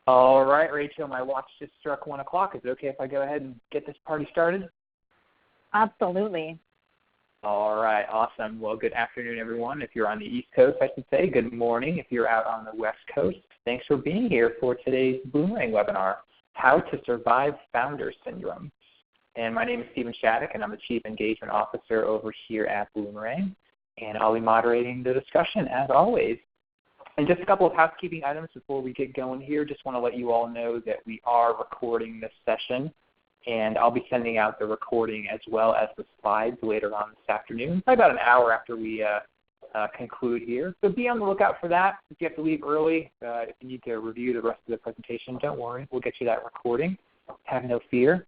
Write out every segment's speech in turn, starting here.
All right, Rachel, my watch just struck 1 o'clock. Is it okay if I go ahead and get this party started? Absolutely. All right, awesome. Well, good afternoon, everyone. If you're on the East Coast, I should say, good morning. If you're out on the West Coast, thanks for being here for today's Bloomerang webinar, How to Survive Founder Syndrome. And my name is Stephen Shattuck, and I'm the Chief Engagement Officer over here at Bloomerang, and I'll be moderating the discussion as always. And just a couple of housekeeping items before we get going here. Just want to let you all know that we are recording this session, and I'll be sending out the recording as well as the slides later on this afternoon, probably about an hour after we conclude here. So be on the lookout for that. If you have to leave early, if you need to review the rest of the presentation, don't worry. We'll get you that recording. Have no fear.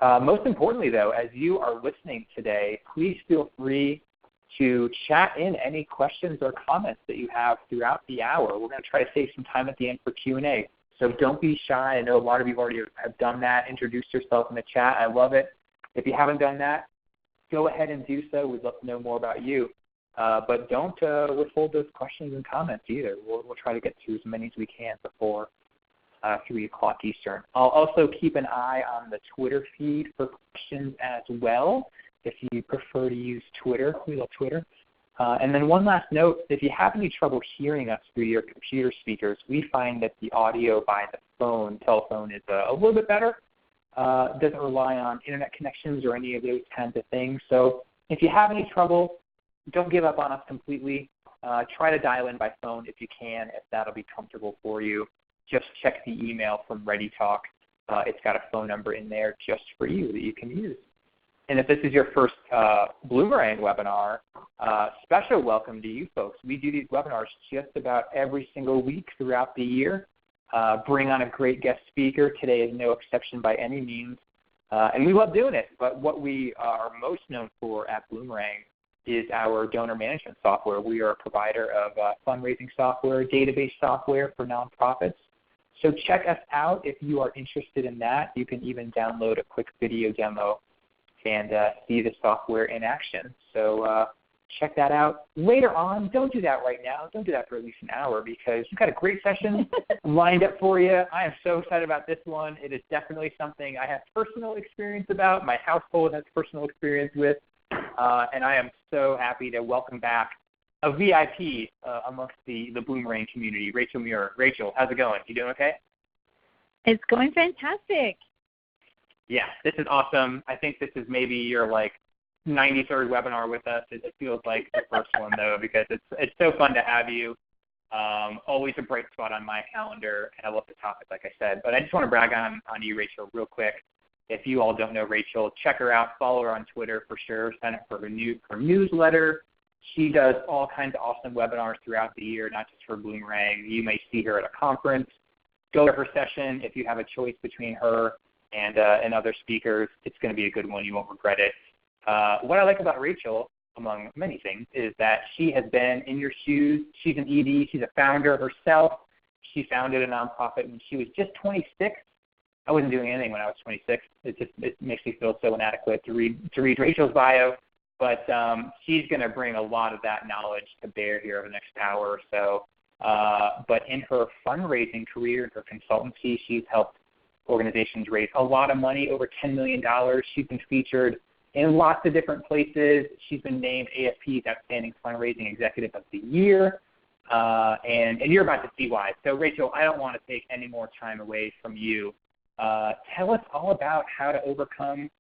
Most importantly, though, as you are listening today, please feel free to chat in any questions or comments that you have throughout the hour. We're going to try to save some time at the end for Q&A. So don't be shy. I know a lot of you already have done that. Introduce yourself in the chat. I love it. If you haven't done that, go ahead and do so. We'd love to know more about you. But don't withhold those questions and comments either. We'll try to get through as many as we can before 3 o'clock Eastern. I'll also keep an eye on the Twitter feed for questions as well. If you prefer to use Twitter, we love Twitter. And then one last note, if you have any trouble hearing us through your computer speakers, we find that the audio by the telephone is a little bit better. Doesn't rely on internet connections or any of those kinds of things. So if you have any trouble, don't give up on us completely. Try to dial in by phone if you can, if that'll be comfortable for you. Just check the email from ReadyTalk. It's got a phone number in there just for you that you can use. And if this is your first Bloomerang webinar, special welcome to you folks. We do these webinars just about every single week throughout the year. Bring on a great guest speaker. Today is no exception by any means. And we love doing it. But what we are most known for at Bloomerang is our donor management software. We are a provider of fundraising software, database software for nonprofits. So check us out if you are interested in that. You can even download a quick video demo and see the software in action. So check that out later on. Don't do that right now. Don't do that for at least an hour because we've got a great session lined up for you. I am so excited about this one. It is definitely something I have personal experience about. My household has personal experience with. And I am so happy to welcome back a VIP amongst the Bloomerang community, Rachel Muir. Rachel, how's it going? You doing okay? It's going fantastic. Yeah, this is awesome. I think this is maybe your 93rd webinar with us. It feels like the first one though because it's so fun to have you. Always a bright spot on my calendar, and I love the topic, like I said. But I just want to brag on you, Rachel, real quick. If you all don't know Rachel, check her out. Follow her on Twitter for sure. Sign up for her newsletter. She does all kinds of awesome webinars throughout the year, not just for Bloomerang. You may see her at a conference. Go to her session. If you have a choice between her and other speakers, it's going to be a good one. You won't regret it. What I like about Rachel, among many things, is that she has been in your shoes. She's an ED. She's a founder herself. She founded a nonprofit when she was just 26. I wasn't doing anything when I was 26. It makes me feel so inadequate to read Rachel's bio. But she's going to bring a lot of that knowledge to bear here over the next hour or so. But in her fundraising career, her consultancy, she's helped organizations raise a lot of money, over $10 million. She's been featured in lots of different places. She's been named AFP's Outstanding Fundraising Executive of the Year. And you're about to see why. So, Rachel, I don't want to take any more time away from you. Tell us all about how to overcome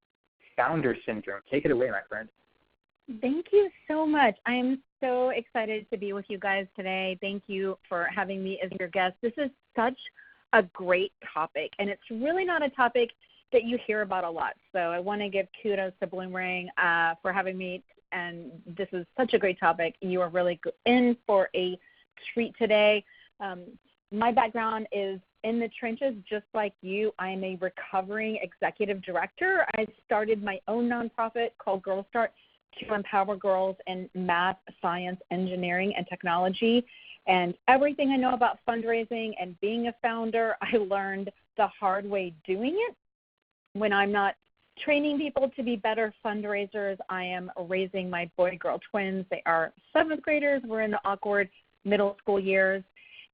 founder syndrome. Take it away, my friend. Thank you so much. I am so excited to be with you guys today. Thank you for having me as your guest. This is such a great topic, and it's really not a topic that you hear about a lot. So I want to give kudos to Bloomerang for having me, and this is such a great topic. You are really in for a treat today. My background is in the trenches, just like you. I am a recovering executive director. I started my own nonprofit called Girl Start to empower girls in math, science, engineering, and technology. And everything I know about fundraising and being a founder, I learned the hard way doing it. When I'm not training people to be better fundraisers, I am raising my boy-girl twins. They are 7th graders. We're in the awkward middle school years.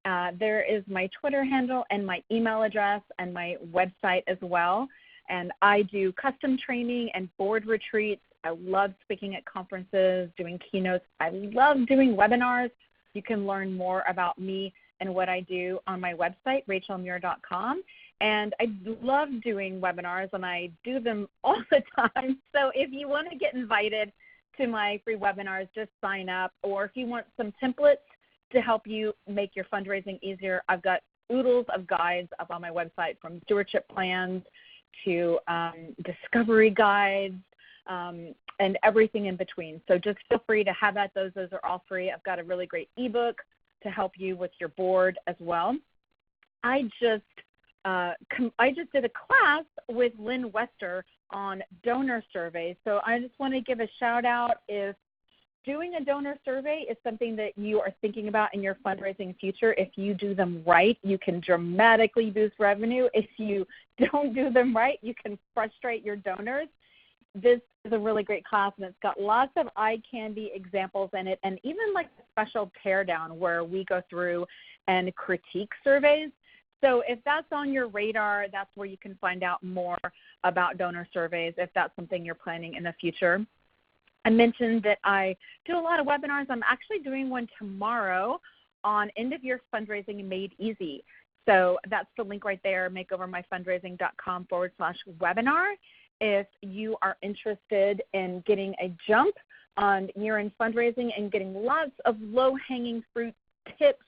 There is my Twitter handle and my email address and my website as well. And I do custom training and board retreats. I love speaking at conferences, doing keynotes. I love doing webinars. You can learn more about me and what I do on my website, rachelmuir.com. And I love doing webinars, and I do them all the time. So if you want to get invited to my free webinars, just sign up. Or if you want some templates to help you make your fundraising easier, I've got oodles of guides up on my website, from stewardship plans to discovery guides, and everything in between. So just feel free to have at those. Those are all free. I've got a really great ebook to help you with your board as well. I just did a class with Lynn Wester on donor surveys. So I just want to give a shout out. If doing a donor survey is something that you are thinking about in your fundraising future, if you do them right, you can dramatically boost revenue. If you don't do them right, you can frustrate your donors. This is a really great class, and it's got lots of eye candy examples in it, and even like a special teardown where we go through and critique surveys. So if that's on your radar, that's where you can find out more about donor surveys if that's something you're planning in the future. I mentioned that I do a lot of webinars. I'm actually doing one tomorrow on end-of-year fundraising made easy. So that's the link right there, makeovermyfundraising.com/webinar. If you are interested in getting a jump on year-end fundraising and getting lots of low-hanging fruit tips,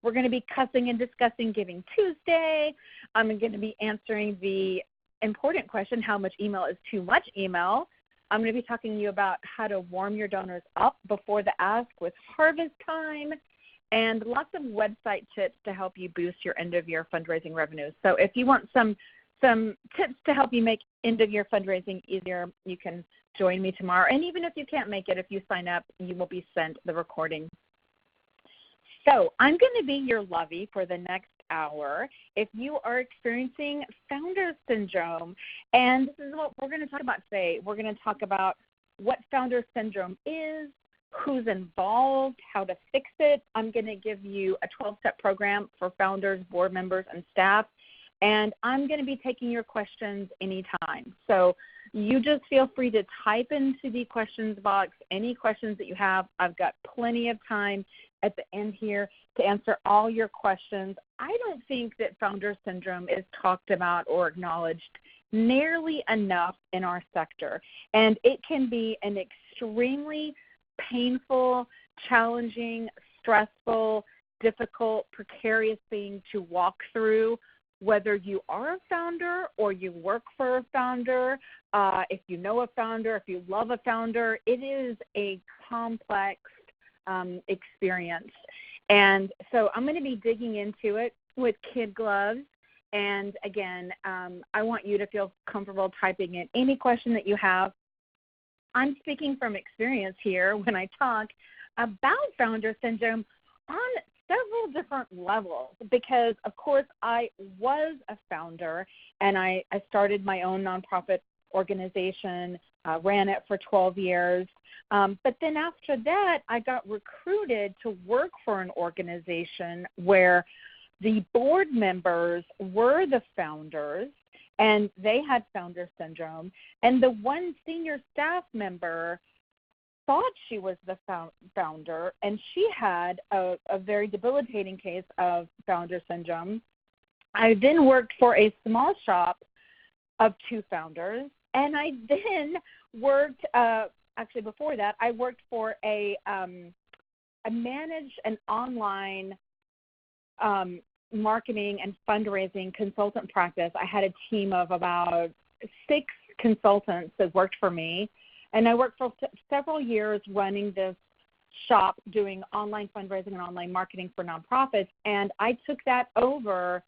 we're going to be cussing and discussing Giving Tuesday. I'm going to be answering the important question, how much email is too much email? I'm going to be talking to you about how to warm your donors up before the ask with harvest time, and lots of website tips to help you boost your end-of-year fundraising revenues. So if you want some tips to help you make end-of-year fundraising easier, you can join me tomorrow. And even if you can't make it, if you sign up, you will be sent the recording. So I'm going to be your lovey for the next hour if you are experiencing founder syndrome. And this is what we're going to talk about today. We're going to talk about what founder syndrome is, who's involved, how to fix it. I'm going to give you a 12-step program for founders, board members, and staff. And I'm going to be taking your questions anytime. So you just feel free to type into the questions box any questions that you have. I've got plenty of time at the end here to answer all your questions. I don't think that founder syndrome is talked about or acknowledged nearly enough in our sector. And it can be an extremely painful, challenging, stressful, difficult, precarious thing to walk through, whether you are a founder or you work for a founder, if you know a founder, if you love a founder. It is a complex experience. And so I'm going to be digging into it with kid gloves. And again, I want you to feel comfortable typing in any question that you have. I'm speaking from experience here when I talk about founder syndrome on several different levels, because of course I was a founder and I started my own nonprofit organization, ran it for 12 years. But then after that, I got recruited to work for an organization where the board members were the founders and they had founder syndrome. And the one senior staff member thought she was the founder, and she had a very debilitating case of founder syndrome. I then worked for a small shop of 2 founders, and I then worked, actually before that, I worked for I managed an online marketing and fundraising consultant practice. I had a team of about 6 consultants that worked for me. And I worked for several years running this shop doing online fundraising and online marketing for nonprofits, and I took that over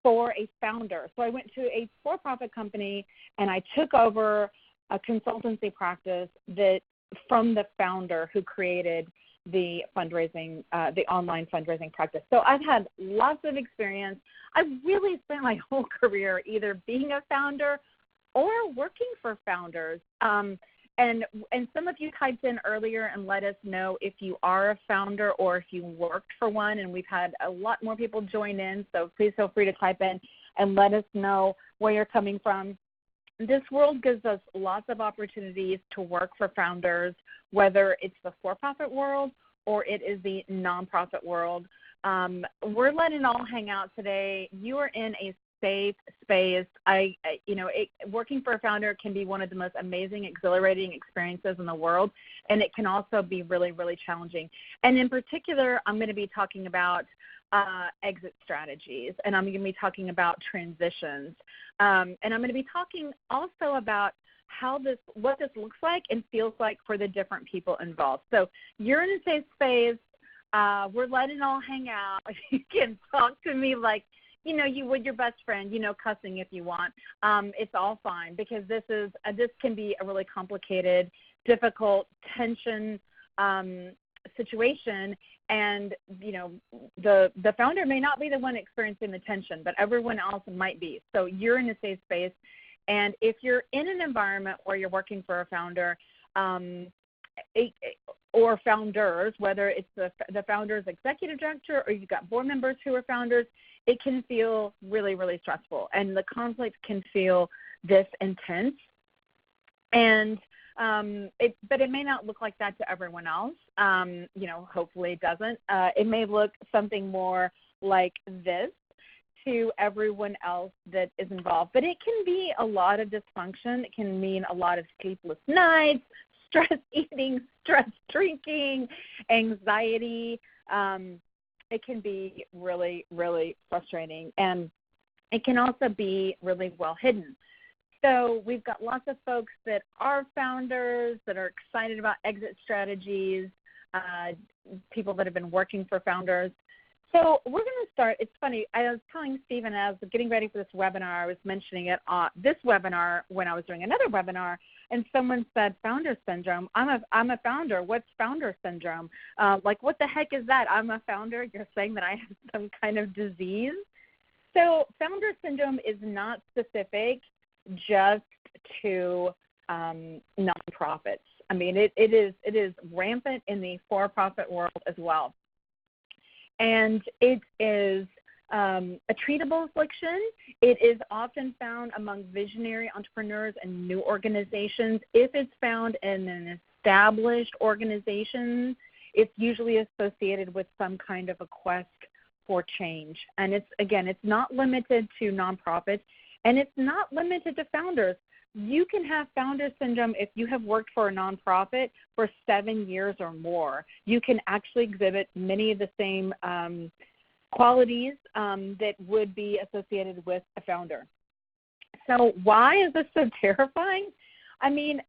for a founder. So I went to a for-profit company, and I took over a consultancy practice that from the founder who created the fundraising, the online fundraising practice. So I've had lots of experience. I've really spent my whole career either being a founder or working for founders. And some of you typed in earlier and let us know if you are a founder or if you worked for one, and we've had a lot more people join in, so please feel free to type in and let us know where you're coming from. This world gives us lots of opportunities to work for founders, whether it's the for-profit world or it is the nonprofit world. We're letting it all hang out today. You are in a safe space. Working for a founder can be one of the most amazing, exhilarating experiences in the world, and it can also be really, really challenging. And in particular, I'm going to be talking about exit strategies, and I'm going to be talking about transitions, and I'm going to be talking also about what this looks like and feels like for the different people involved. So you're in a safe space. We're letting it all hang out. You can talk to me like you would your best friend, cussing if you want. It's all fine, because this can be a really complicated, difficult, tension situation, and the founder may not be the one experiencing the tension, but everyone else might be. So you're in a safe space, and if you're in an environment where you're working for a founder, or founders, whether it's the founder's executive director or you've got board members who are founders, it can feel really, really stressful, and the conflict can feel this intense. And but it may not look like that to everyone else. Hopefully it doesn't. It may look something more like this to everyone else that is involved. But it can be a lot of dysfunction. It can mean a lot of sleepless nights, stress eating, stress drinking, anxiety. It can be really, really frustrating, and it can also be really well hidden. So we've got lots of folks that are founders that are excited about exit strategies, people that have been working for founders. So we're going to start. It's funny. I was telling Stephen as I was getting ready for this webinar, I was mentioning it on this webinar when I was doing another webinar, and someone said founder syndrome. I'm a founder. What's founder syndrome? What the heck is that? I'm a founder. You're saying that I have some kind of disease? So founder syndrome is not specific just to nonprofits. I mean, it is rampant in the for-profit world as well. And it is a treatable affliction. It is often found among visionary entrepreneurs and new organizations. If it's found in an established organization, it's usually associated with some kind of a quest for change. And it's not limited to nonprofits, and it's not limited to founders. You can have founder syndrome if you have worked for a nonprofit for 7 years or more. You can actually exhibit many of the same qualities that would be associated with a founder. So why is this so terrifying? I mean,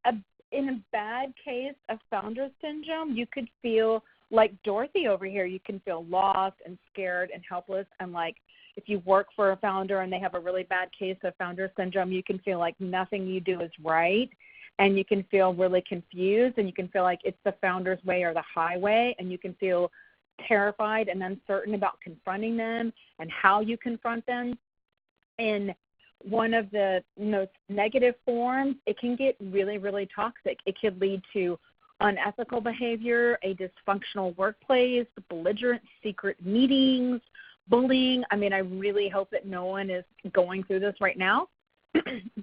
in a bad case of founder syndrome, you could feel like Dorothy over here. You can feel lost and scared and helpless, and like if you work for a founder and they have a really bad case of founder syndrome, you can feel like nothing you do is right, and you can feel really confused, and you can feel like it's the founder's way or the highway, and you can feel terrified and uncertain about confronting them and how you confront them. In one of the most negative forms, it can get really, really toxic. It could lead to unethical behavior, a dysfunctional workplace, belligerent secret meetings, bullying. I mean, I really hope that no one is going through this right now,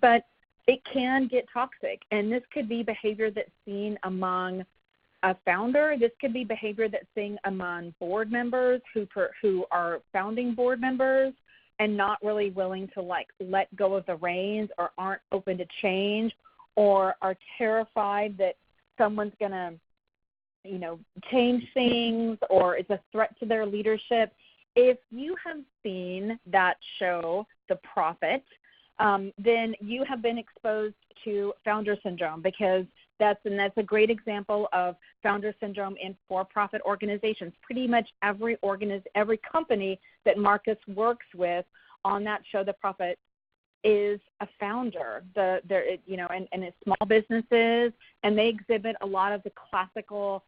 but it can get toxic. And this could be behavior that's seen among a founder. This could be behavior that's seen among board members who are founding board members and not really willing to let go of the reins, or aren't open to change, or are terrified that someone's going to, change things, or it's a threat to their leadership. If you have seen that show, The Prophet, then you have been exposed to founder syndrome, because that's a great example of founder syndrome in for-profit organizations. Pretty much every company that Marcus works with on that show, The Prophet, is a founder. And it's small businesses, and they exhibit a lot of the classical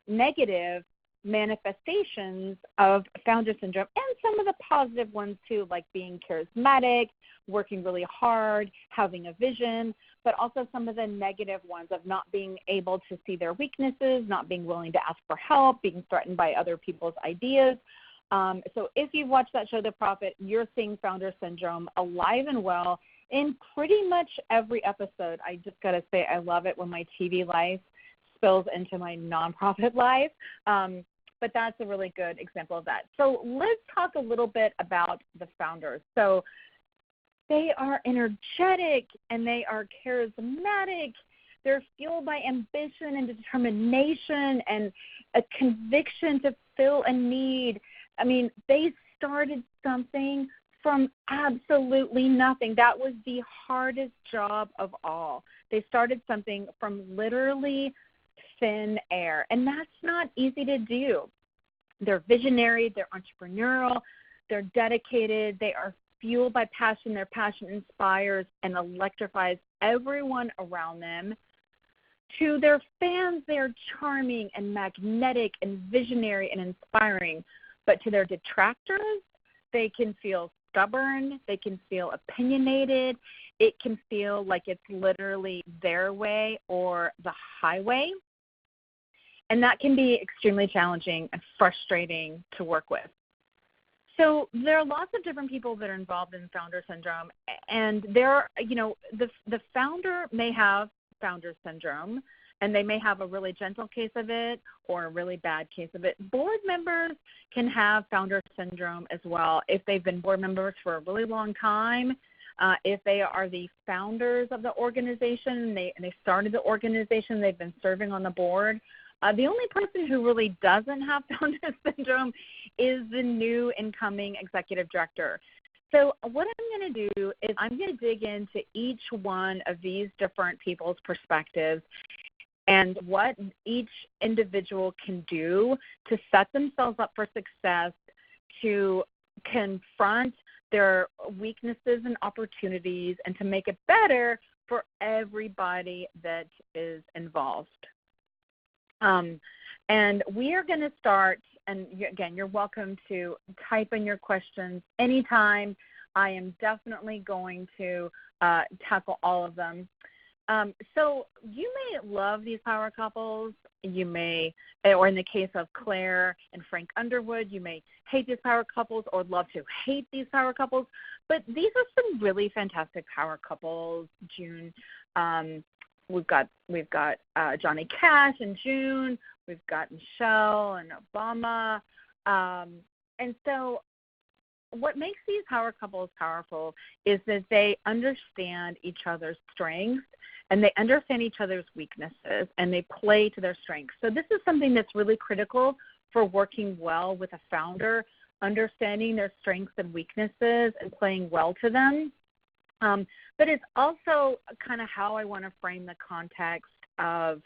negative manifestations of founder syndrome, and some of the positive ones too, like being charismatic, working really hard, having a vision, but also some of the negative ones of not being able to see their weaknesses, not being willing to ask for help, being threatened by other people's ideas. So if you've watched that show, The Prophet, you're seeing founder syndrome alive and well in pretty much every episode. I just got to say, I love it when my TV life spills into my nonprofit life. But that's a really good example of that. So let's talk a little bit about the founders. So they are energetic and they are charismatic. They're fueled by ambition and determination and a conviction to fill a need. I mean, they started something from absolutely nothing. That was the hardest job of all. They started something from literally thin air, and that's not easy to do. They're visionary, they're entrepreneurial, they're dedicated, they are fueled by passion. Their passion inspires and electrifies everyone around them. To their fans, they're charming and magnetic and visionary and inspiring. But to their detractors, they can feel stubborn, they can feel opinionated, it can feel like it's literally their way or the highway. And that can be extremely challenging and frustrating to work with. So there are lots of different people that are involved in founder syndrome, and the founder may have founder syndrome, and they may have a really gentle case of it or a really bad case of it. Board members can have founder syndrome as well if they've been board members for a really long time. If they are the founders of the organization and they started the organization, they've been serving on the board. The only person who really doesn't have founder syndrome is the new incoming executive director. So what I'm going to do is I'm going to dig into each one of these different people's perspectives and what each individual can do to set themselves up for success, to confront their weaknesses and opportunities, and to make it better for everybody that is involved. And we are going to start, and again, you're welcome to type in your questions anytime. I am definitely going to tackle all of them. So you may love these power couples. You may, or in the case of Claire and Frank Underwood, you may hate these power couples or love to hate these power couples. But these are some really fantastic power couples. June, we've got Johnny Cash and June. We've got Michelle and Obama. And so what makes these power couples powerful is that they understand each other's strengths and they understand each other's weaknesses and they play to their strengths. So this is something that's really critical for working well with a founder, understanding their strengths and weaknesses and playing well to them. But it's also kind of how I want to frame the context of,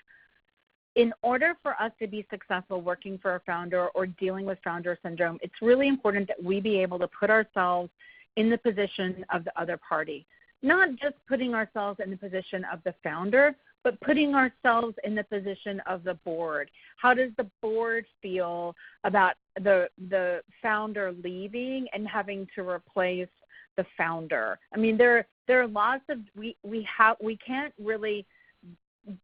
in order for us to be successful working for a founder or dealing with founder syndrome, it's really important that we be able to put ourselves in the position of the other party. Not just putting ourselves in the position of the founder, but putting ourselves in the position of the board. How does the board feel about the founder leaving and having to replace the founder? I mean, there are lots of we can't really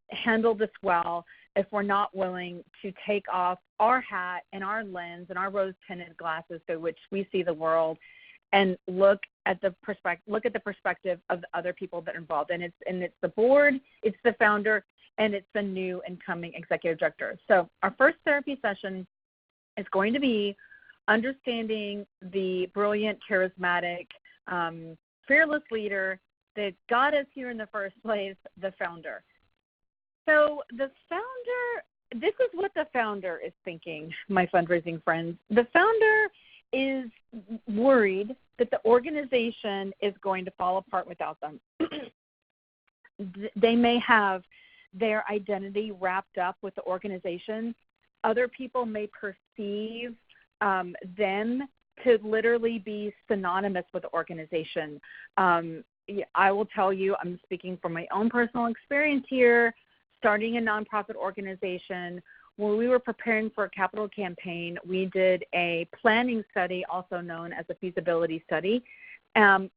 handle this well if we're not willing to take off our hat and our lens and our rose-tinted glasses through which we see the world and look at the perspective of the other people that are involved. And it's the board, it's the founder, and it's the new incoming executive director. So our first therapy session is going to be understanding the brilliant, charismatic, fearless leader that got us here in the first place, the founder. So the founder, this is what the founder is thinking, my fundraising friends. The founder is worried that the organization is going to fall apart without them. They may have their identity wrapped up with the organization. Other people may perceive them to literally be synonymous with the organization. I will tell you, I'm speaking from my own personal experience here, starting a nonprofit organization when we were preparing for a capital campaign, we did a planning study, also known as a feasibility study,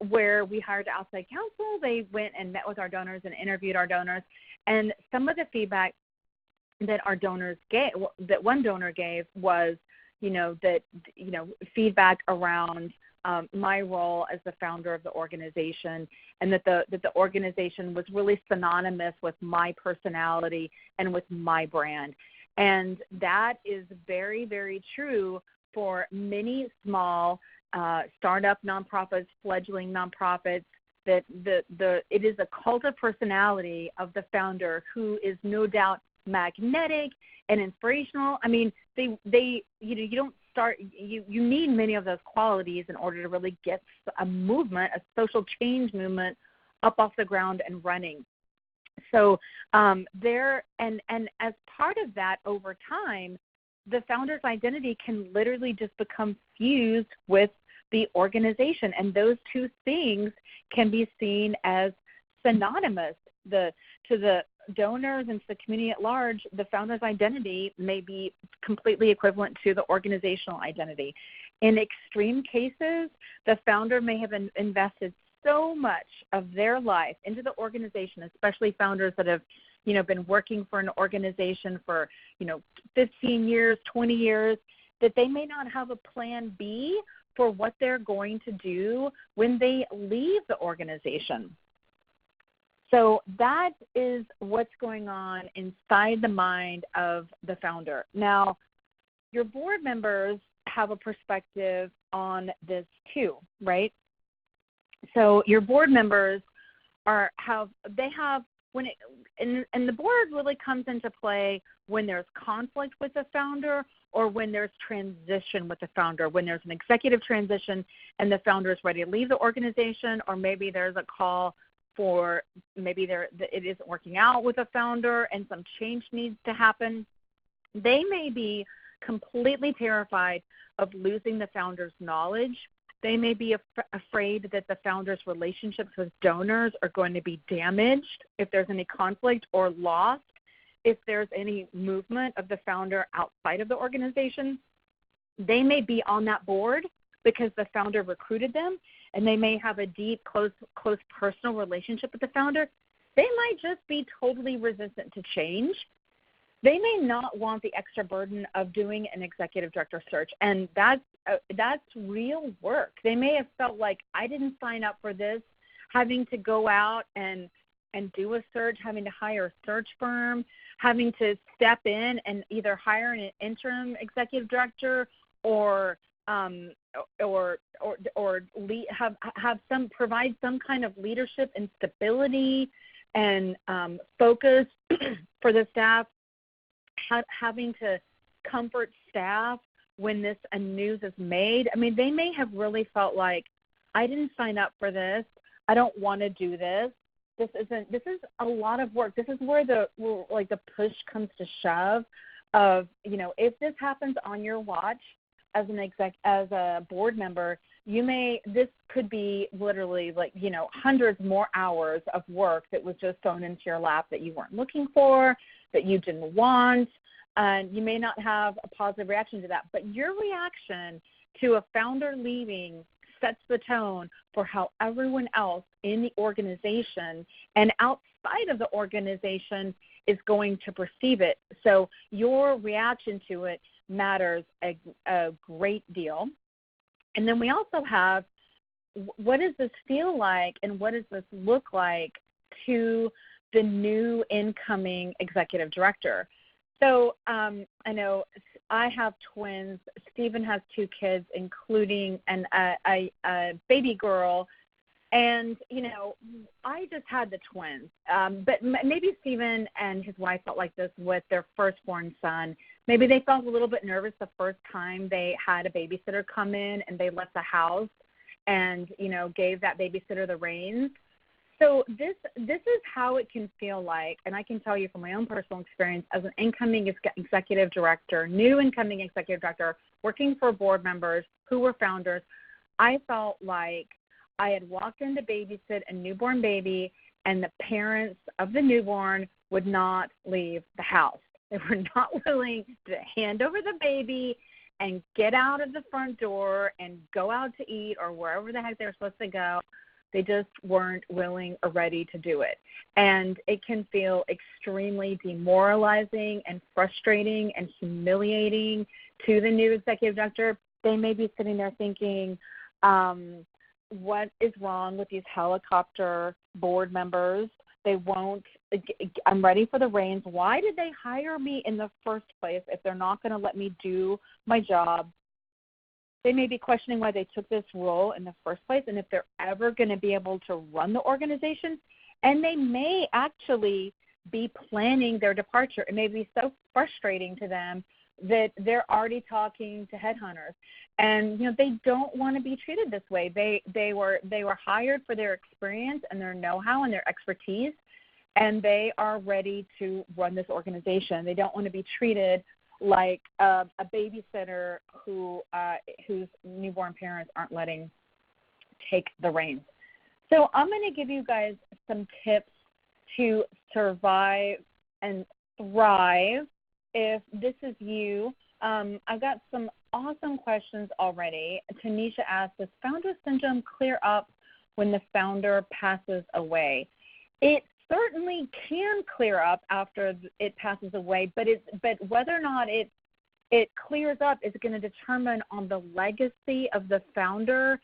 where we hired outside counsel. They went and met with our donors and interviewed our donors. And some of the feedback that our donors gave, that one donor gave, was, feedback around my role as the founder of the organization, and that the organization was really synonymous with my personality and with my brand. And that is very, very true for many small startup nonprofits, fledgling nonprofits, that it is a cult of personality of the founder who is no doubt magnetic and inspirational. I mean, you don't start, you need many of those qualities in order to really get a movement, a social change movement, up off the ground and running. So and as part of that, over time, the founder's identity can literally just become fused with the organization, and those two things can be seen as synonymous. To the donors and to the community at large, the founder's identity may be completely equivalent to the organizational identity. In extreme cases, the founder may have invested so much of their life into the organization, especially founders that have, been working for an organization for, 15 years, 20 years, that they may not have a plan B for what they're going to do when they leave the organization. So that is what's going on inside the mind of the founder. Now, your board members have a perspective on this too, right? So your board members and the board really comes into play when there's conflict with the founder, or when there's transition with the founder, when there's an executive transition and the founder is ready to leave the organization, or maybe there's a call for it isn't working out with a founder and some change needs to happen. They may be completely terrified of losing the founder's knowledge. They may be afraid that the founder's relationships with donors are going to be damaged if there's any conflict, or lost if there's any movement of the founder outside of the organization. They may be on that board because the founder recruited them, and they may have a deep, close personal relationship with the founder. They might just be totally resistant to change. They may not want the extra burden of doing an executive director search, and that's real work. They may have felt like, I didn't sign up for this, having to go out and do a search, having to hire a search firm, having to step in and either hire an interim executive director or provide some kind of leadership and stability and focus for the staff, having to comfort staff when this news is made. I mean, they may have really felt like, I didn't sign up for this. I don't want to do this. This is a lot of work. This is where the push comes to shove of, if this happens on your watch as a board member, this could be literally hundreds more hours of work that was just thrown into your lap that you weren't looking for, that you didn't want, and you may not have a positive reaction to that. But your reaction to a founder leaving sets the tone for how everyone else in the organization and outside of the organization is going to perceive it. So your reaction to it matters a great deal. And then we also have, what does this feel like and what does this look like to the new incoming executive director? So I know I have twins. Stephen has 2 kids, including a baby girl. And, I just had the twins. But maybe Stephen and his wife felt like this with their firstborn son. Maybe they felt a little bit nervous the first time they had a babysitter come in and they left the house and, gave that babysitter the reins. So this is how it can feel like, and I can tell you from my own personal experience as an incoming executive director, new incoming executive director, working for board members who were founders, I felt like I had walked in to babysit a newborn baby and the parents of the newborn would not leave the house. They were not willing to hand over the baby and get out of the front door and go out to eat or wherever the heck they were supposed to go. They just weren't willing or ready to do it. And it can feel extremely demoralizing and frustrating and humiliating to the new executive director. They may be sitting there thinking, what is wrong with these helicopter board members? They won't, I'm ready for the reins. Why did they hire me in the first place if they're not going to let me do my job? They may be questioning why they took this role in the first place and if they're ever going to be able to run the organization. And they may actually be planning their departure. It may be so frustrating to them that they're already talking to headhunters. And, they don't want to be treated this way. They were hired for their experience and their know-how and their expertise, and they are ready to run this organization. They don't want to be treated like a babysitter whose newborn parents aren't letting take the reins. So I'm going to give you guys some tips to survive and thrive if this is you. I've got some awesome questions already. Tanisha asked, does founder syndrome clear up when the founder passes away? It certainly can clear up after it passes away, but whether or not it clears up is going to determine on the legacy of the founder.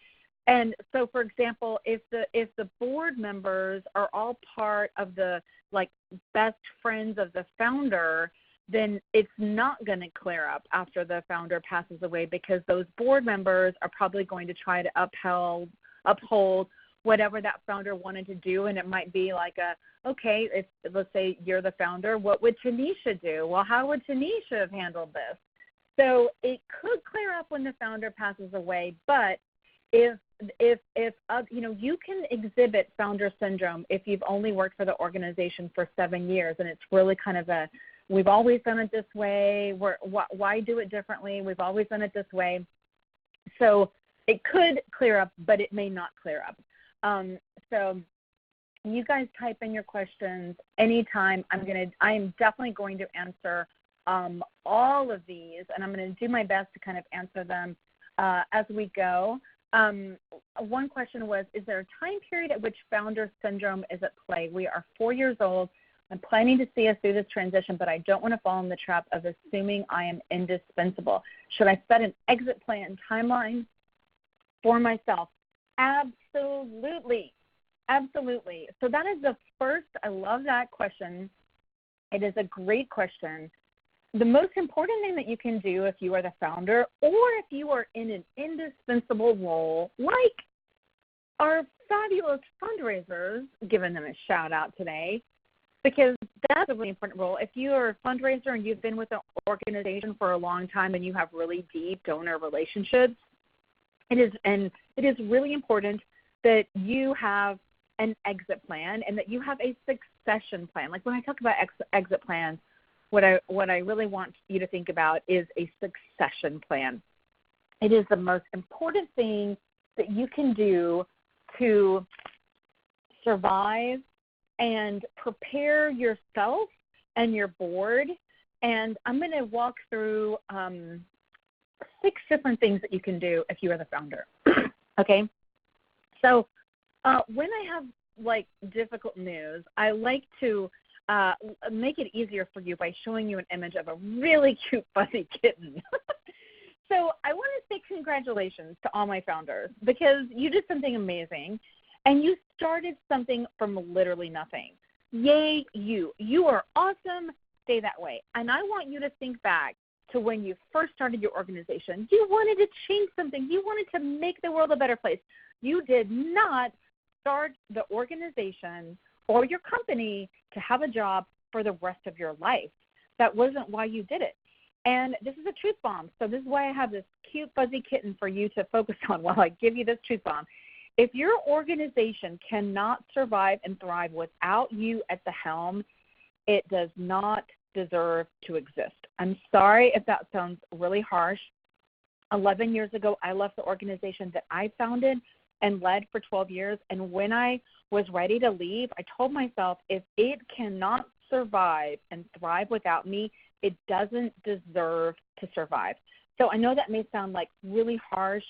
And so, for example, if the board members are all part of the best friends of the founder, then it's not going to clear up after the founder passes away, because those board members are probably going to try to uphold whatever that founder wanted to do. And it might be okay, if let's say you're the founder, what would Tanisha do? Well, how would Tanisha have handled this? So it could clear up when the founder passes away, but if you can exhibit founder syndrome if you've only worked for the organization for 7 years, and it's really kind of we've always done it this way. Why do it differently? We've always done it this way. So it could clear up, but it may not clear up. So you guys type in your questions anytime. I'm definitely going to answer all of these, and I'm going to do my best to kind of answer them as we go. One question was, is there a time period at which founder syndrome is at play? We are 4 years old. I'm planning to see us through this transition, but I don't want to fall in the trap of assuming I am indispensable. Should I set an exit plan timeline for myself? Absolutely. Absolutely. So that is the first. I love that question. It is a great question. The most important thing that you can do if you are the founder, or if you are in an indispensable role, like our fabulous fundraisers, giving them a shout out today, because that's a really important role. If you are a fundraiser and you've been with an organization for a long time and you have really deep donor relationships, it is really important that you have an exit plan and that you have a succession plan. Like when I talk about exit plans, what I really want you to think about is a succession plan. It is the most important thing that you can do to survive and prepare yourself and your board. And I'm going to walk through 6 different things that you can do if you are the founder. Okay? So when I have difficult news, I like to make it easier for you by showing you an image of a really cute fuzzy kitten. So I want to say congratulations to all my founders, because you did something amazing and you started something from literally nothing. Yay, you. You are awesome. Stay that way. And I want you to think back to when you first started your organization. You wanted to change something. You wanted to make the world a better place. You did not start the organization or your company to have a job for the rest of your life. That wasn't why you did it. And this is a truth bomb. So this is why I have this cute fuzzy kitten for you to focus on while I give you this truth bomb. If your organization cannot survive and thrive without you at the helm, it does not deserve to exist. I'm sorry if that sounds really harsh. 11 years ago, I left the organization that I founded and led for 12 years. And when I was ready to leave, I told myself, if it cannot survive and thrive without me, it doesn't deserve to survive. So I know that may sound like really harsh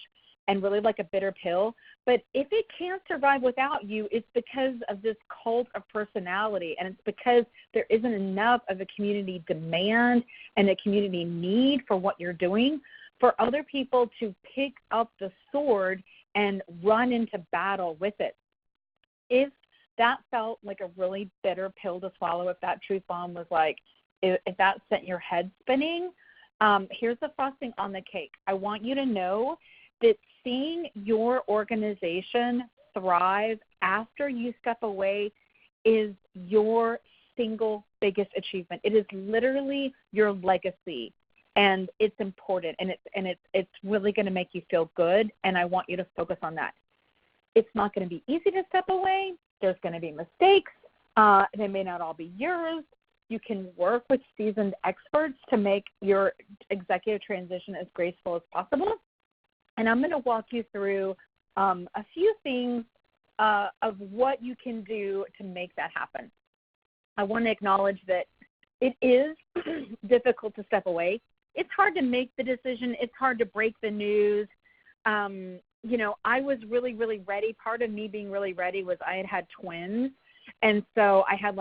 and really like a bitter pill, but if it can't survive without you, it's because of this cult of personality, and it's because there isn't enough of a community demand and a community need for what you're doing for other people to pick up the sword and run into battle with it. If that felt like a really bitter pill to swallow, if that truth bomb was like, if that sent your head spinning, here's the frosting on the cake. I want you to know that seeing your organization thrive after you step away is your single biggest achievement. It is literally your legacy, and it's important, and it's really going to make you feel good, and I want you to focus on that. It's not going to be easy to step away. There's going to be mistakes. They may not all be yours. You can work with seasoned experts to make your executive transition as graceful as possible. And I'm going to walk you through a few things of what you can do to make that happen. I want to acknowledge that it is difficult to step away. It's hard to make the decision. It's hard to break the news. I was really, really ready. Part of me being really ready was I had twins. And so I had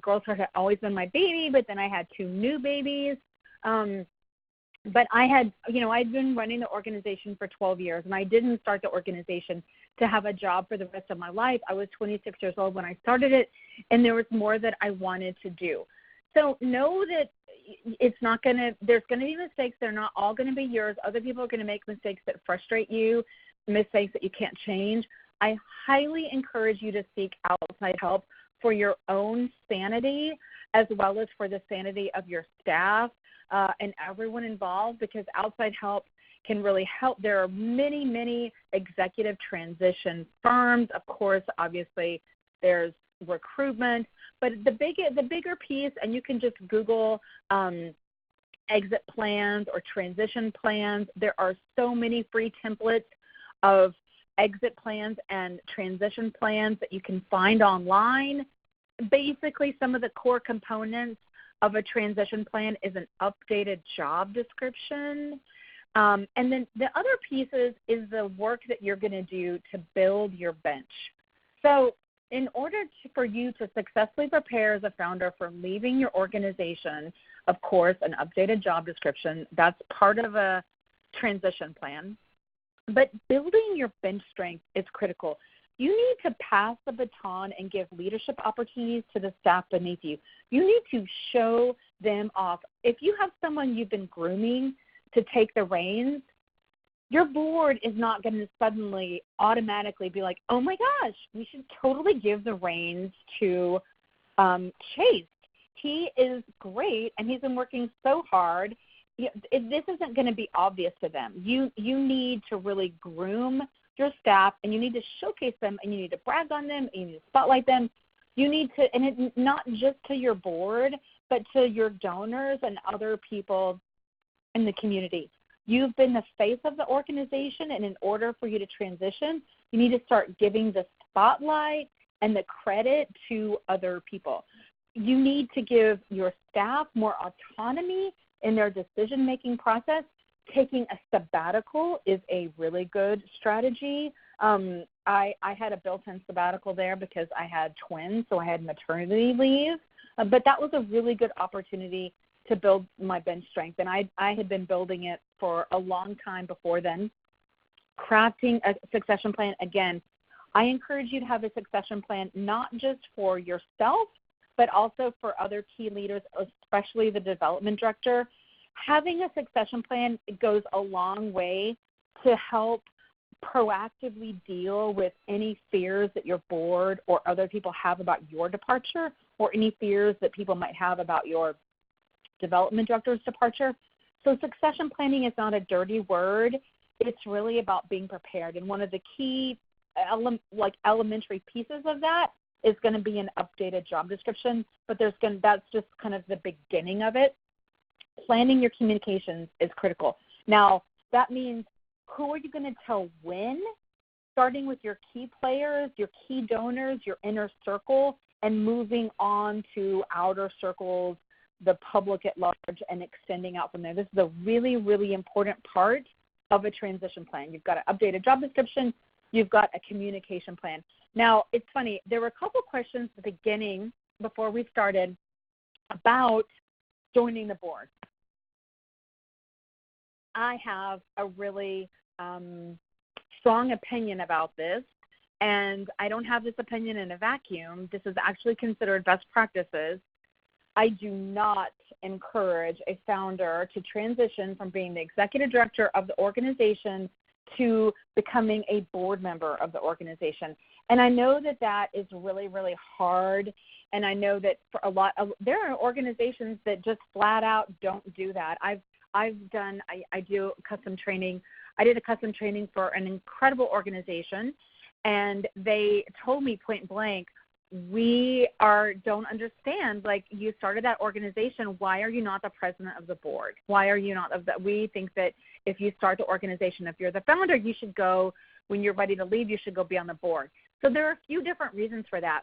Girls Heart had always been my baby, but then I had 2 new babies. But I had, I'd been running the organization for 12 years, and I didn't start the organization to have a job for the rest of my life. I was 26 years old when I started it, and there was more that I wanted to do. So know that there's going to be mistakes. They're not all going to be yours. Other people are going to make mistakes that frustrate you, mistakes that you can't change. I highly encourage you to seek outside help for your own sanity, as well as for the sanity of your staff and everyone involved, because outside help can really help. There are many, many executive transition firms. Of course, obviously, there's recruitment. But the bigger piece, and you can just Google exit plans or transition plans. There are so many free templates of exit plans and transition plans that you can find online. Basically, some of the core components of a transition plan is an updated job description. And then the other pieces is the work that you're going to do to build your bench. So in order for you to successfully prepare as a founder for leaving your organization, of course, an updated job description, that's part of a transition plan. But building your bench strength is critical. You need to pass the baton and give leadership opportunities to the staff beneath you. You need to show them off. If you have someone you've been grooming to take the reins, your board is not going to suddenly automatically be like, oh my gosh, we should totally give the reins to Chase. He is great, and he's been working so hard. This isn't going to be obvious to them. You need to really groom your staff, and you need to showcase them, and you need to brag on them, and you need to spotlight them. You need to, and it's not just to your board, but to your donors and other people in the community. You've been the face of the organization, and in order for you to transition, you need to start giving the spotlight and the credit to other people. You need to give your staff more autonomy in their decision-making process. Taking a sabbatical is a really good strategy. I had a built-in sabbatical there because I had twins, so I had maternity leave. But that was a really good opportunity to build my bench strength, and I had been building it for a long time before then. Crafting a succession plan, again, I encourage you to have a succession plan not just for yourself, but also for other key leaders, especially the development director. Having a succession plan goes a long way to help proactively deal with any fears that your board or other people have about your departure, or any fears that people might have about your development director's departure. So succession planning is not a dirty word. It's really about being prepared. And one of the key elementary pieces of that is going to be an updated job description, but that's just kind of the beginning of it. Planning your communications is critical. Now, that means who are you going to tell when, starting with your key players, your key donors, your inner circle, and moving on to outer circles, the public at large and extending out from there. This is a really, really important part of a transition plan. You've got to update a job description. You've got a communication plan. Now, it's funny. There were a couple questions at the beginning before we started about joining the board. I have a really strong opinion about this, and I don't have this opinion in a vacuum. This is actually considered best practices. I do not encourage a founder to transition from being the executive director of the organization to becoming a board member of the organization. And I know that that is really, really hard. And I know that for there are organizations that just flat out don't do that. I do custom training. I did a custom training for an incredible organization, and they told me point blank, we don't understand, like, you started that organization, why are you not the president of the board? Why are you not we think that if you start the organization, if you're the founder, you should go, when you're ready to leave, you should go be on the board. So there are a few different reasons for that.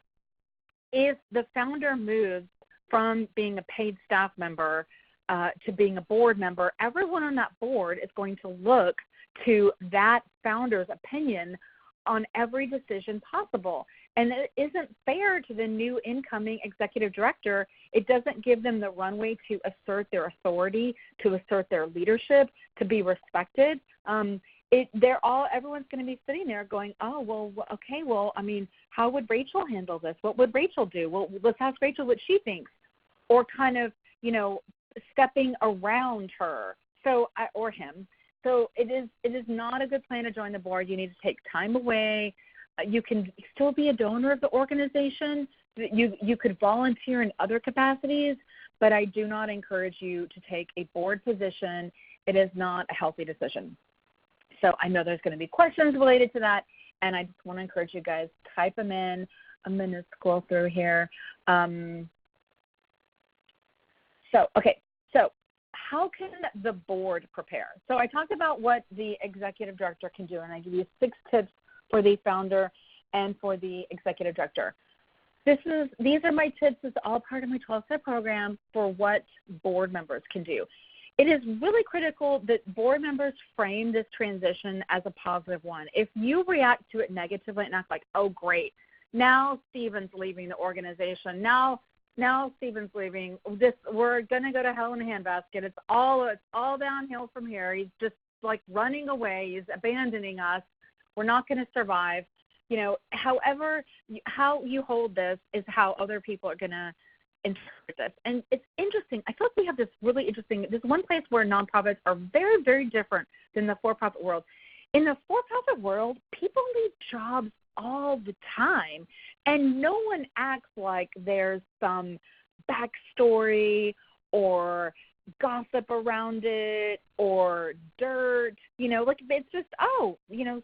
If the founder moves from being a paid staff member to being a board member, everyone on that board is going to look to that founder's opinion on every decision possible. And it isn't fair to the new incoming executive director. It doesn't give them the runway to assert their authority, to assert their leadership, to be respected. Everyone's going to be sitting there going, oh, well, okay, well, I mean, how would Rachel handle this? What would Rachel do? Well, let's ask Rachel what she thinks. Or kind of, stepping around her or him. So it is not a good plan to join the board. You need to take time away. You can still be a donor of the organization. You could volunteer in other capacities, but I do not encourage you to take a board position. It is not a healthy decision. So I know there's going to be questions related to that, and I just want to encourage you guys, type them in. I'm going to scroll through here. So how can the board prepare? So I talked about what the executive director can do, and I give you 6 tips for the founder and for the executive director. These are my tips. It's all part of my 12-step program for what board members can do. It is really critical that board members frame this transition as a positive one. If you react to it negatively and act like, oh, great, now Stephen's leaving the organization, now Stephen's leaving, we're going to go to hell in a handbasket. It's all downhill from here. He's just like running away. He's abandoning us. We're not going to survive. However, how you hold this is how other people are going to interpret this. And it's interesting. I feel like we have this one place where nonprofits are very, very different than the for-profit world. In the for-profit world, people leave jobs all the time, and no one acts like there's some backstory or gossip around it or dirt, like it's just,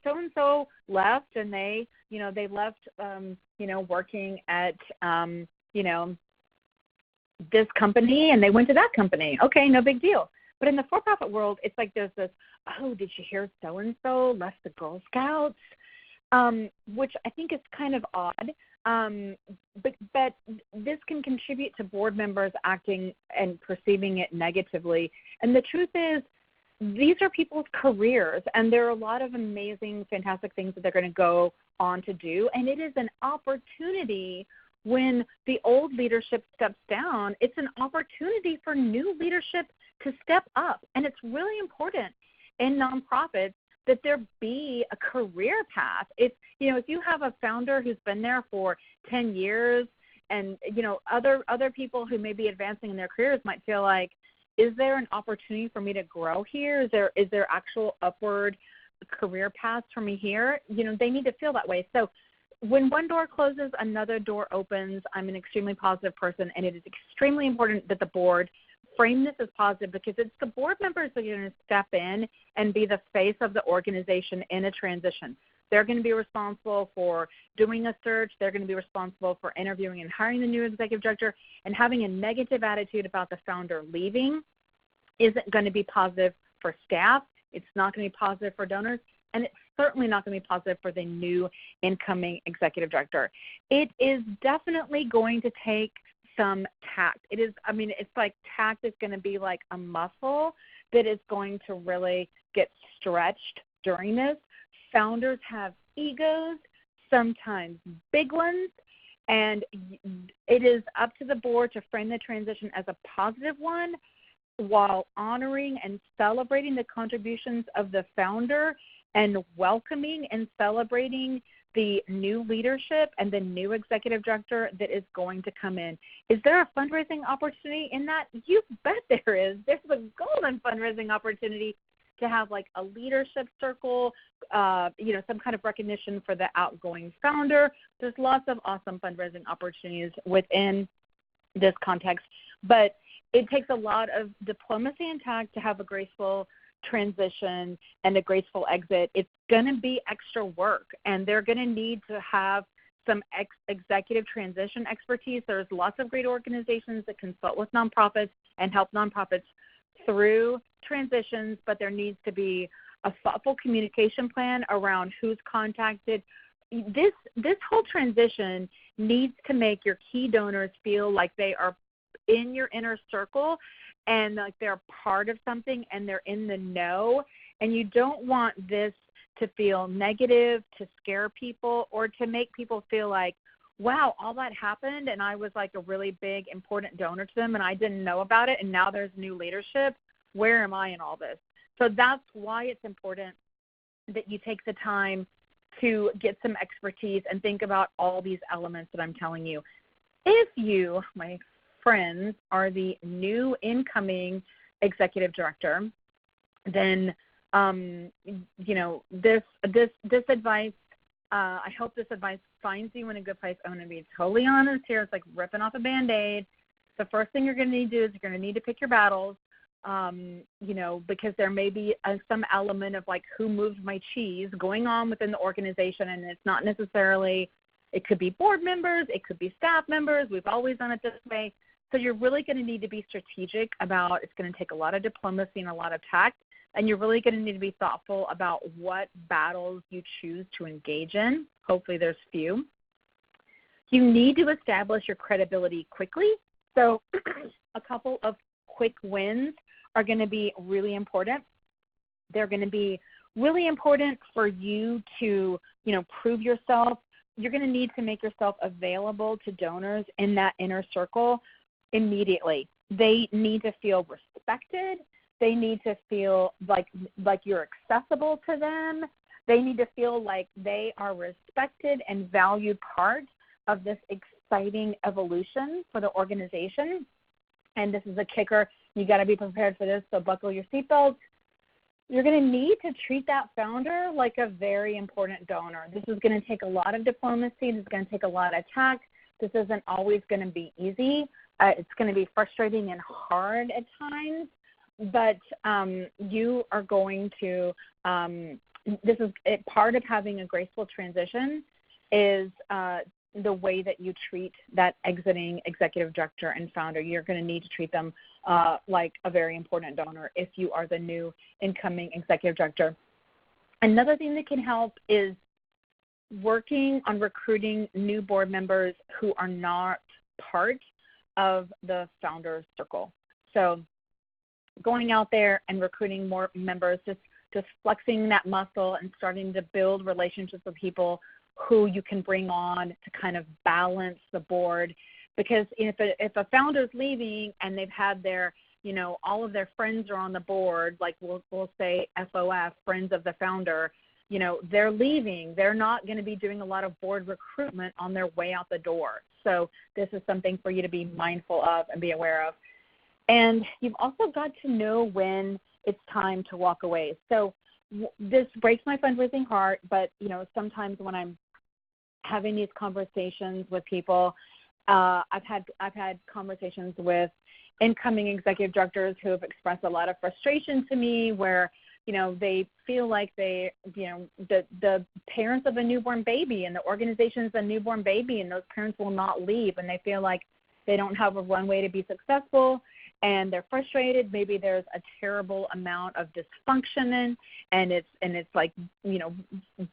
so-and-so left, and they left, working at, this company, and they went to that company. Okay, no big deal. But in the for-profit world, it's like there's this, oh, did you hear so-and-so left the Girl Scouts? Which I think is kind of odd. But this can contribute to board members acting and perceiving it negatively. And the truth is, these are people's careers, and there are a lot of amazing, fantastic things that they're going to go on to do. And it is an opportunity when the old leadership steps down. It's an opportunity for new leadership to step up. And it's really important in nonprofits that there be a career path. If you have a founder who's been there for 10 years and, other people who may be advancing in their careers might feel like, is there an opportunity for me to grow here? Is there actual upward career paths for me here? They need to feel that way. So when one door closes, another door opens. I'm an extremely positive person, and it is extremely important that the board frame this as positive, because it's the board members that are going to step in and be the face of the organization in a transition. They're going to be responsible for doing a search. They're going to be responsible for interviewing and hiring the new executive director, and having a negative attitude about the founder leaving isn't going to be positive for staff. It's not going to be positive for donors, and it's certainly not going to be positive for the new incoming executive director. It is definitely going to take some tact. It's like tact is going to be like a muscle that is going to really get stretched during this. Founders have egos, sometimes big ones, and it is up to the board to frame the transition as a positive one while honoring and celebrating the contributions of the founder and welcoming and celebrating the new leadership and the new executive director that is going to come in. Is there a fundraising opportunity in that? You bet there is. There's a golden fundraising opportunity to have like a leadership circle, some kind of recognition for the outgoing founder. There's lots of awesome fundraising opportunities within this context, but it takes a lot of diplomacy and tact to have a graceful transition and a graceful exit. It's going to be extra work, and they're going to need to have some executive transition expertise. There's lots of great organizations that consult with nonprofits and help nonprofits through transitions, but there needs to be a thoughtful communication plan around who's contacted. This whole transition needs to make your key donors feel like they are in your inner circle and like they're part of something and they're in the know. And you don't want this to feel negative, to scare people, or to make people feel like, wow, all that happened and I was like a really big, important donor to them and I didn't know about it and now there's new leadership. Where am I in all this? So that's why it's important that you take the time to get some expertise and think about all these elements that I'm telling you. If you, my friends, are the new incoming executive director, then this advice, I hope this advice finds you in a good place. I'm going to be totally honest here. It's like ripping off a Band-Aid. The first thing you're going to need to do is you're going to need to pick your battles, because there may be some element of like who moved my cheese going on within the organization, and it's not necessarily, it could be board members, it could be staff members. We've always done it this way. So you're really going to need to be strategic about, it's going to take a lot of diplomacy and a lot of tact, and you're really going to need to be thoughtful about what battles you choose to engage in. Hopefully there's few. You need to establish your credibility quickly. So a couple of quick wins are going to be really important. They're going to be really important for you to, prove yourself. You're going to need to make yourself available to donors in that inner circle immediately. They need to feel respected. They need to feel like you're accessible to them. They need to feel like they are respected and valued part of this exciting evolution for the organization. And this is a kicker. You got to be prepared for this, so buckle your seatbelts. You're going to need to treat that founder like a very important donor. This is going to take a lot of diplomacy. This is going to take a lot of tact. This isn't always going to be easy. It's going to be frustrating and hard at times, but you are going to, this is part of having a graceful transition is the way that you treat that exiting executive director and founder. You're going to need to treat them like a very important donor if you are the new incoming executive director. Another thing that can help is working on recruiting new board members who are not part of the founder circle. So going out there and recruiting more members, just flexing that muscle and starting to build relationships with people who you can bring on to kind of balance the board. Because if a founder's leaving and they've had their, all of their friends are on the board, like we'll say FOF, friends of the founder, they're leaving. They're not going to be doing a lot of board recruitment on their way out the door. So this is something for you to be mindful of and be aware of. And you've also got to know when it's time to walk away. So this breaks my fundraising heart, but, sometimes when I'm having these conversations with people, I've had conversations with incoming executive directors who have expressed a lot of frustration to me where, they feel like the parents of a newborn baby and the organization's a newborn baby and those parents will not leave, and they feel like they don't have a runway to be successful and they're frustrated. Maybe there's a terrible amount of dysfunction and it's like,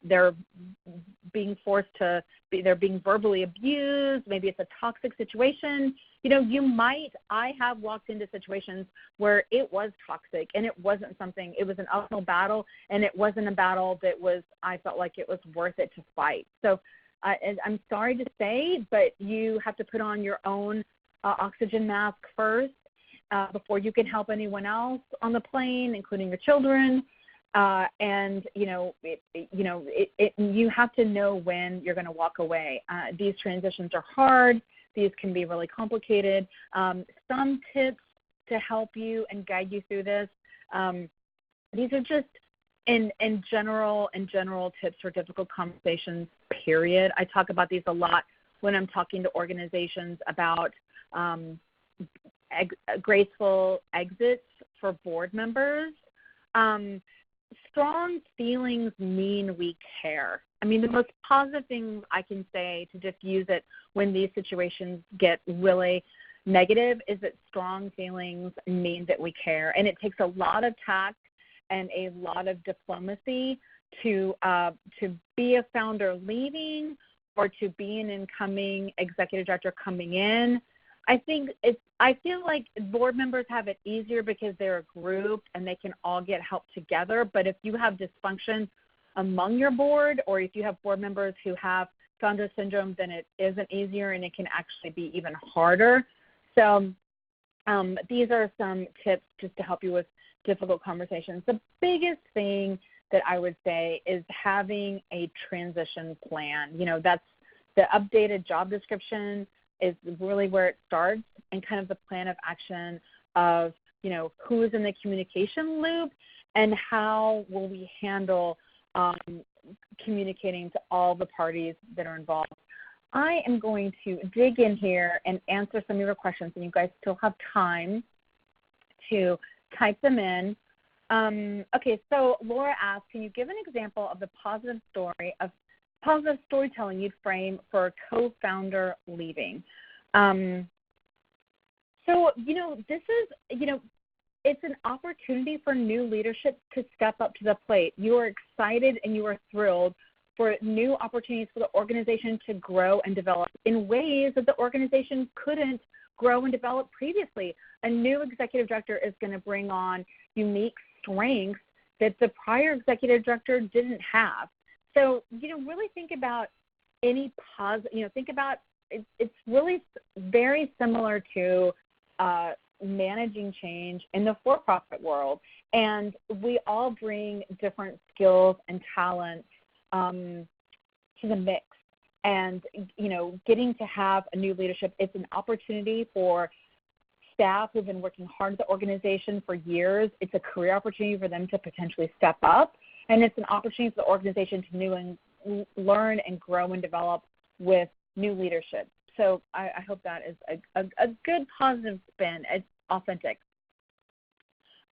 they're being forced to be, they're being verbally abused. Maybe it's a toxic situation. You know, I have walked into situations where it was toxic and it wasn't something, it was an uphill battle, and it wasn't a battle that I felt like it was worth it to fight. So I'm sorry to say, but you have to put on your own oxygen mask first before you can help anyone else on the plane, including your children. And you have to know when you're going to walk away. These transitions are hard. These can be really complicated. Some tips to help you and guide you through this. These are just in general tips for difficult conversations, period. I talk about these a lot when I'm talking to organizations about graceful exits for board members. Strong feelings mean we care. I mean, the most positive thing I can say to diffuse it when these situations get really negative is that strong feelings mean that we care. And it takes a lot of tact and a lot of diplomacy to be a founder leaving or to be an incoming executive director coming in. I feel like board members have it easier because they're a group and they can all get help together. But if you have dysfunction among your board, or if you have board members who have founder syndrome, then it isn't easier and it can actually be even harder. So these are some tips just to help you with difficult conversations. The biggest thing that I would say is having a transition plan. You know, that's the updated job description is really where it starts, and kind of the plan of action of, you know, who's in the communication loop and how will we handle communicating to all the parties that are involved. I am going to dig in here and answer some of your questions, and you guys still have time to type them in. Okay, so Laura asked, can you give an example of the positive storytelling you'd frame for a co-founder leaving? So, you know, this is, you know, it's an opportunity for new leadership to step up to the plate. You are excited and you are thrilled for new opportunities for the organization to grow and develop in ways that the organization couldn't grow and develop previously. A new executive director is going to bring on unique strengths that the prior executive director didn't have. So, you know, really think about any positive, you know, think about it's really very similar to managing change in the for-profit world. And we all bring different skills and talents to the mix. And, you know, getting to have a new leadership, it's an opportunity for staff who've been working hard at the organization for years. It's a career opportunity for them to potentially step up. And it's an opportunity for the organization to learn and grow and develop with new leadership. So I hope that is a good positive spin. It's authentic.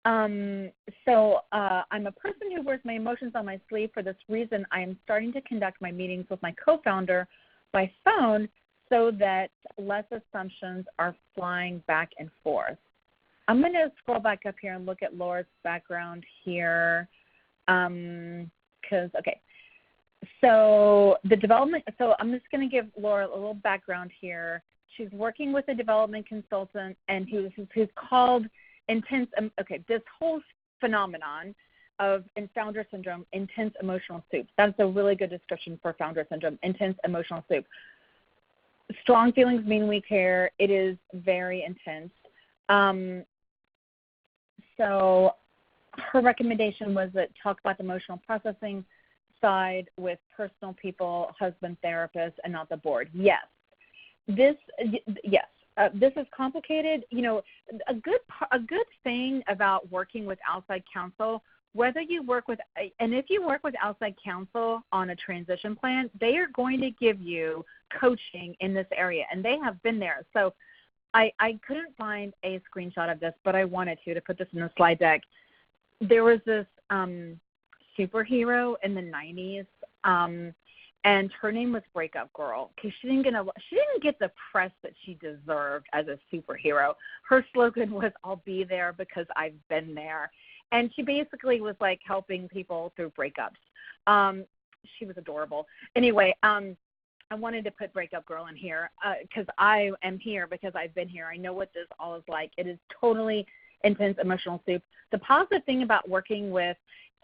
So I'm a person who wears my emotions on my sleeve. For this reason, I am starting to conduct my meetings with my co-founder by phone so that less assumptions are flying back and forth. I'm going to scroll back up here and look at Laura's background here. Okay. So the development, so I'm just going to give Laura a little background here. She's working with a development consultant and who's called intense, this whole phenomenon of in founder syndrome, intense emotional soup. That's a really good description for founder syndrome, intense emotional soup. Strong feelings mean we care. It is very intense. So her recommendation was that talk about the emotional processing side with personal people, husband, therapist, and not the board. Yes. This is complicated. You know, a good thing about working with outside counsel, whether you work with, and if you work with outside counsel on a transition plan, they are going to give you coaching in this area, and they have been there. So I couldn't find a screenshot of this, but I wanted to put this in the slide deck. There was this superhero in the 90s, and her name was Breakup Girl because she didn't get the press that she deserved as a superhero. Her slogan was, "I'll be there because I've been there," and she basically was like helping people through breakups. she was adorable. Anyway, I wanted to put Breakup Girl in here because I am here because I've been here. I know what this all is like. It is totally intense emotional soup. The positive thing about working with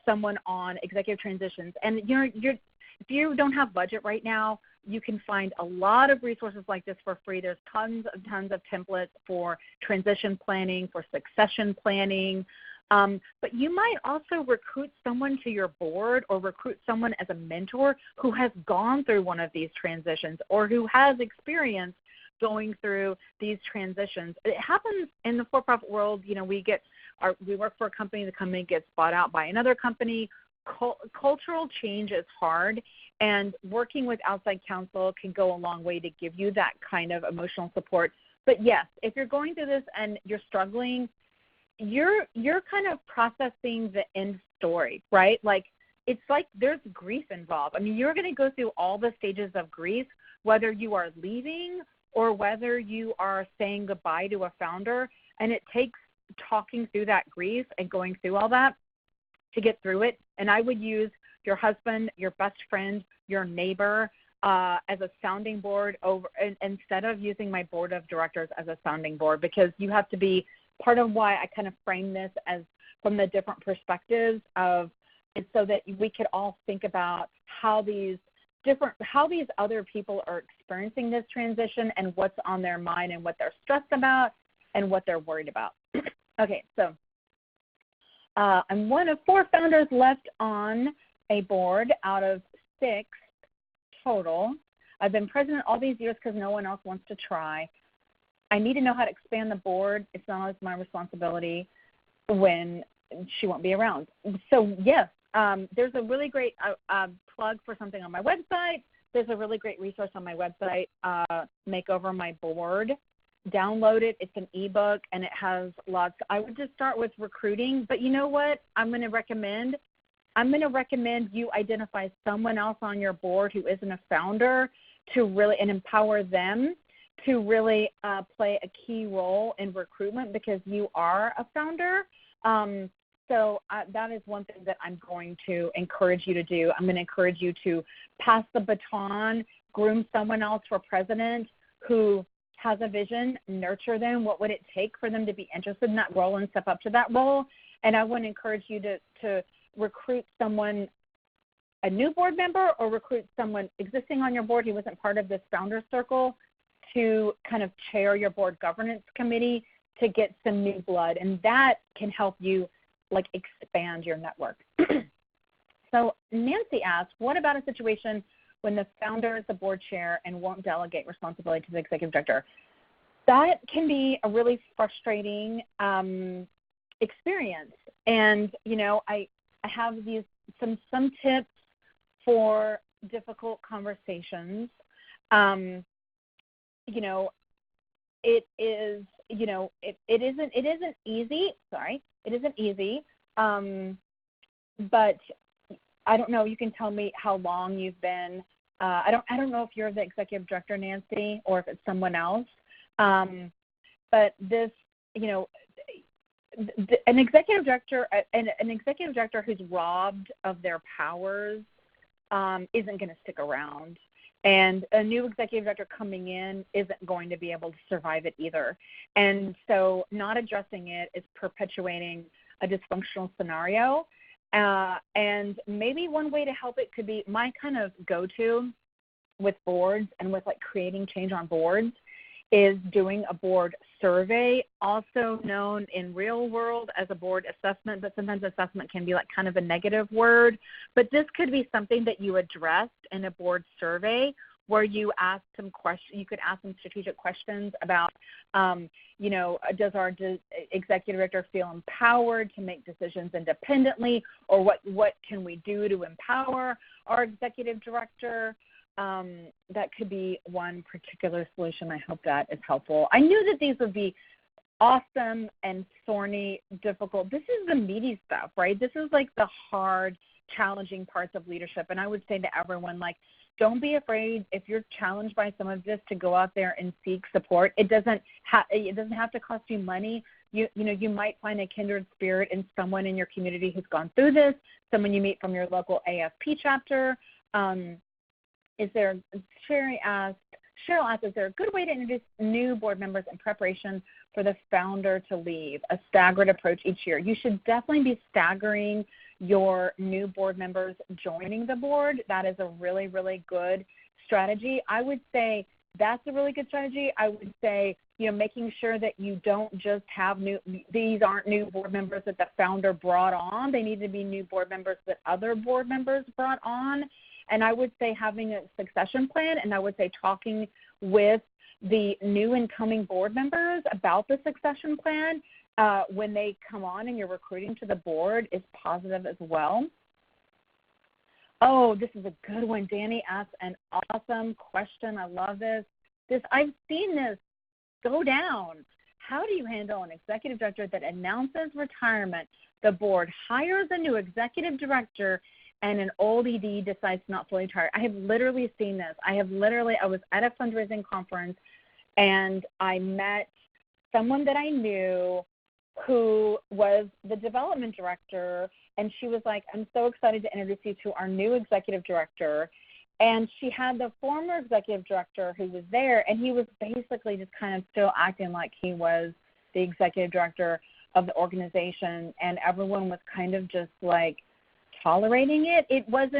someone on executive transitions, and if you don't have budget right now, you can find a lot of resources like this for free. There's tons of templates for transition planning, for succession planning. But you might also recruit someone to your board or recruit someone as a mentor who has gone through one of these transitions or who has experience going through these transitions. It happens in the for-profit world. We work for a company, the company gets bought out by another company. Cultural change is hard, and working with outside counsel can go a long way to give you that kind of emotional support. But yes, if you're going through this and you're struggling, you're kind of processing the end story, right? Like, it's like there's grief involved. I mean, you're going to go through all the stages of grief, whether you are leaving or whether you are saying goodbye to a founder, and it takes talking through that grief and going through all that to get through it. And I would use your husband, your best friend, your neighbor as a sounding board instead of using my board of directors as a sounding board, because you have to be part of why I kind of frame this as from the different perspectives of it's so that we could all think about how these other people are experiencing this transition and what's on their mind and what they're stressed about and what they're worried about. Okay, so I'm one of 4 founders left on a board out of 6 total. I've been president all these years because no one else wants to try. I need to know how to expand the board. It's not as my responsibility when she won't be around. So, yes, there's a really great plug for something on my website. There's a really great resource on my website, Make Over My Board. Download it. It's an ebook, and it has lots. I would just start with recruiting, but you know what I'm going to recommend? I'm going to recommend you identify someone else on your board who isn't a founder and empower them to really play a key role in recruitment because you are a founder. So that is one thing that I'm going to encourage you to do. I'm going to encourage you to pass the baton, groom someone else for president who has a vision, nurture them. What would it take for them to be interested in that role and step up to that role? And I want to encourage you to recruit someone, a new board member, or recruit someone existing on your board who wasn't part of this founder circle to kind of chair your board governance committee to get some new blood. And that can help you expand your network. So Nancy asked, what about a situation when the founder is the board chair and won't delegate responsibility to the executive director? That can be a really frustrating experience. And, I have some tips for difficult conversations. It isn't easy. Sorry, it isn't easy. But I don't know. You can tell me how long you've been. I don't know if you're the executive director, Nancy, or if it's someone else. But this, an executive director who's robbed of their powers isn't going to stick around. And a new executive director coming in isn't going to be able to survive it either. And so not addressing it is perpetuating a dysfunctional scenario. And maybe one way to help it could be my kind of go-to with boards and with creating change on boards is doing a board survey, also known in real world as a board assessment, but sometimes assessment can be kind of a negative word. But this could be something that you addressed in a board survey where you ask some questions. You could ask some strategic questions about, does our executive director feel empowered to make decisions independently, or what can we do to empower our executive director? That could be one particular solution. I hope that is helpful. I knew that these would be awesome and thorny, difficult. This is the meaty stuff, right? This is the hard, challenging parts of leadership. And I would say to everyone, don't be afraid if you're challenged by some of this to go out there and seek support. It doesn't have to cost you money. You might find a kindred spirit in someone in your community who's gone through this, someone you meet from your local AFP chapter, Cheryl asked, is there a good way to introduce new board members in preparation for the founder to leave, a staggered approach each year? You should definitely be staggering your new board members joining the board. That is a really, really good strategy. I would say that's a really good strategy. I would say, making sure that you don't just have these aren't new board members that the founder brought on. They need to be new board members that other board members brought on. And I would say having a succession plan, and I would say talking with the new incoming board members about the succession plan when they come on and you're recruiting to the board is positive as well. Oh, this is a good one. Danny asked an awesome question. I love this. I've seen this go down. How do you handle an executive director that announces retirement? The board hires a new executive director and an old ED decides to not fully retire. I have literally seen this. I was at a fundraising conference and I met someone that I knew who was the development director, and she was like, I'm so excited to introduce you to our new executive director. And she had the former executive director who was there, and he was basically just kind of still acting like he was the executive director of the organization, and everyone was kind of just like tolerating it. He was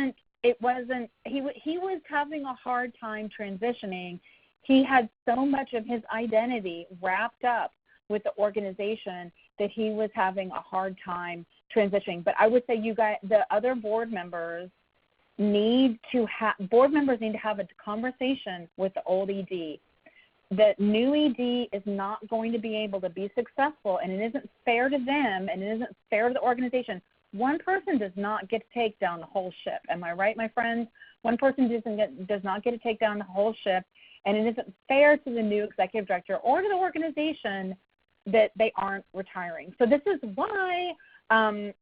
having a hard time transitioning. He had so much of his identity wrapped up with the organization that he was having a hard time transitioning. But I would say the other board members need to have a conversation with the old ED. The new ED is not going to be able to be successful, and it isn't fair to them, and it isn't fair to the organization. One person does not get to take down the whole ship. Am I right, my friends? One person does not get to take down the whole ship, and it isn't fair to the new executive director or to the organization that they aren't retiring. So this is why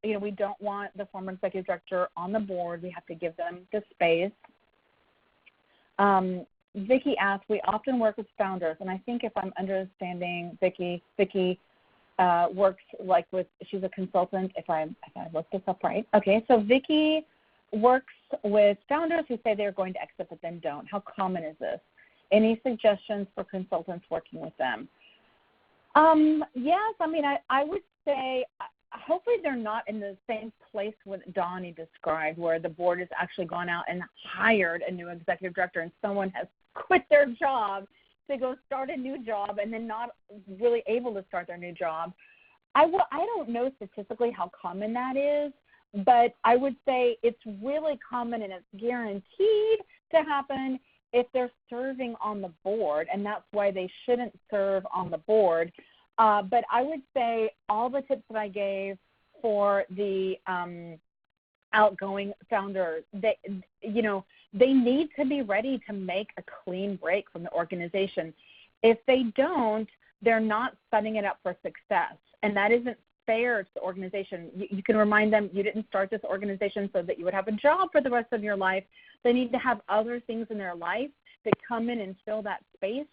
we don't want the former executive director on the board. We have to give them the space. Vicki asked, we often work with founders, and I think if I'm understanding Vicki works she's a consultant, if I looked this up right. Okay, so Vicki works with founders who say they're going to exit but then don't. How common is this? Any suggestions for consultants working with them? Yes, I would say hopefully they're not in the same place what Donnie described, where the board has actually gone out and hired a new executive director and someone has quit their job to go start a new job and then not really able to start their new job. I don't know statistically how common that is, but I would say it's really common and it's guaranteed to happen if they're serving on the board, and that's why they shouldn't serve on the board. But I would say all the tips that I gave for the outgoing founders, they need to be ready to make a clean break from the organization. If they don't, they're not setting it up for success, and that isn't fair to the organization. You can remind them you didn't start this organization so that you would have a job for the rest of your life. They need to have other things in their life that come in and fill that space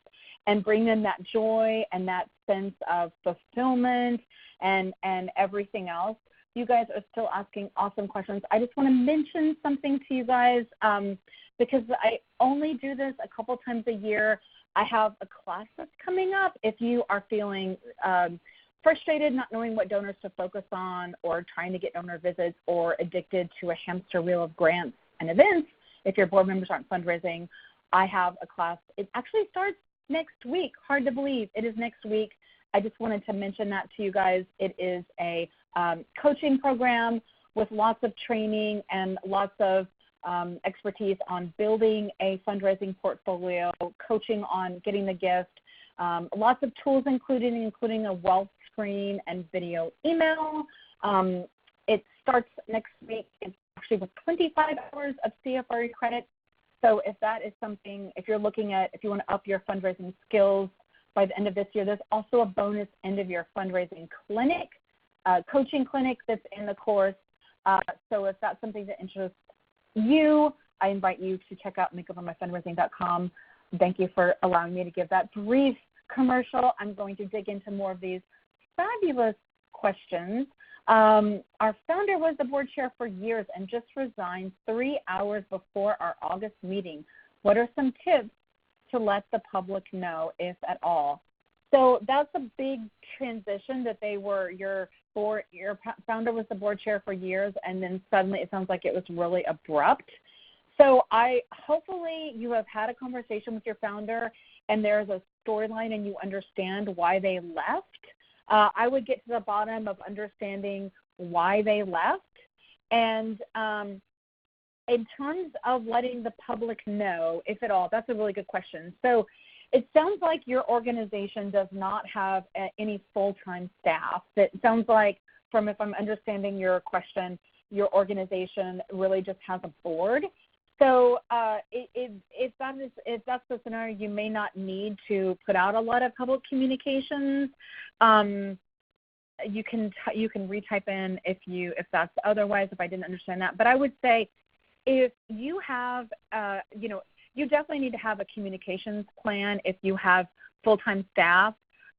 and bring them that joy and that sense of fulfillment and everything else. You guys are still asking awesome questions. I just want to mention something to you guys because I only do this a couple times a year. I have a class that's coming up. If you are feeling frustrated, not knowing what donors to focus on, or trying to get donor visits, or addicted to a hamster wheel of grants and events, if your board members aren't fundraising, I have a class. It actually starts next week. Hard to believe. It is next week. I just wanted to mention that to you guys. It is a coaching program with lots of training and lots of expertise on building a fundraising portfolio, coaching on getting the gift, lots of tools including a wealth screen and video email. It starts next week. It's actually with 25 hours of CFRE credit. So if that is something, if you want to up your fundraising skills by the end of this year, there's also a bonus end of year fundraising clinic, coaching clinic that's in the course. So if that's something that interests you, I invite you to check out makeovermyfundraising.com. Thank you for allowing me to give that brief commercial. I'm going to dig into more of these fabulous questions. Our founder was the board chair for years and just resigned 3 hours before our August meeting. What are some tips to let the public know, if at all? So that's a big transition that your founder was the board chair for years, and then suddenly it sounds like it was really abrupt. So hopefully you have had a conversation with your founder and there's a storyline and you understand why they left. I would get to the bottom of understanding why they left. And in terms of letting the public know, if at all, that's a really good question. So it sounds like your organization does not have any full-time staff. It sounds like, if I'm understanding your question, your organization really just has a board. So if that's the scenario, you may not need to put out a lot of public communications. You can retype in if that's otherwise, if I didn't understand that. But I would say if you have, you definitely need to have a communications plan if you have full-time staff,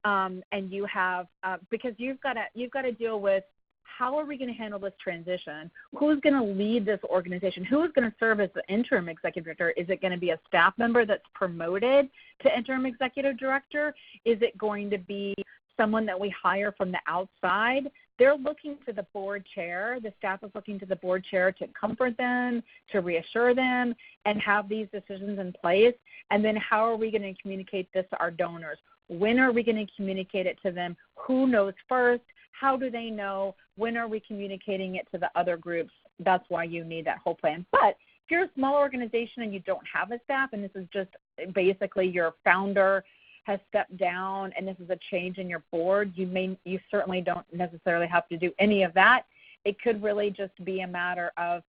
and you have because you've got to deal with, how are we going to handle this transition? Who's going to lead this organization? Who is going to serve as the interim executive director? Is it going to be a staff member that's promoted to interim executive director? Is it going to be someone that we hire from the outside? They're looking to the board chair. The staff is looking to the board chair to comfort them, to reassure them, and have these decisions in place. And then how are we going to communicate this to our donors? When are we going to communicate it to them? Who knows first? How do they know? When are we communicating it to the other groups? That's why you need that whole plan. But if you're a small organization and you don't have a staff, and this is just basically your founder has stepped down and this is a change in your board, you certainly don't necessarily have to do any of that. It could really just be a matter of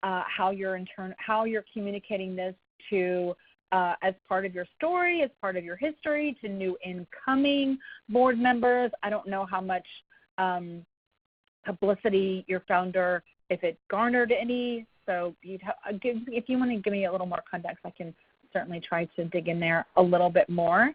how you're communicating this to as part of your story, as part of your history, to new incoming board members. I don't know how much publicity your founder, if it garnered any. So if you want to give me a little more context, I can certainly try to dig in there a little bit more.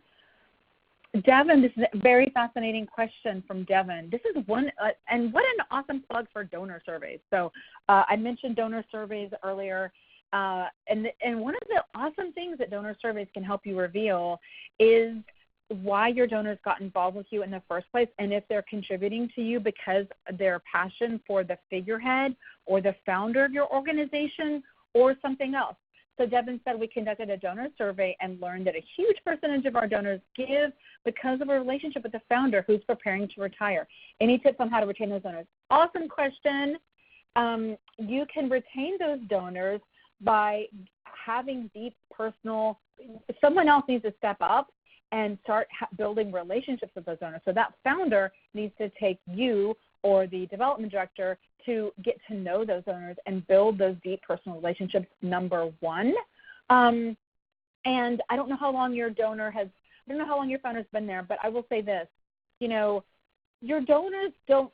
Devin, this is a very fascinating question from Devin. This is one, and what an awesome plug for donor surveys. So I mentioned donor surveys earlier, and one of the awesome things that donor surveys can help you reveal is why your donors got involved with you in the first place, and if they're contributing to you because their passion for the figurehead or the founder of your organization or something else. So Devin said we conducted a donor survey and learned that a huge percentage of our donors give because of a relationship with the founder who's preparing to retire. Any tips on how to retain those donors? Awesome question. You can retain those donors by having deep personal, someone else needs to step up and start building relationships with those donors. So that founder needs to take you or the development director to get to know those donors and build those deep personal relationships, number one. And I don't know how long your donor has, I don't know how long your founder's been there, but I will say this, your donors don't,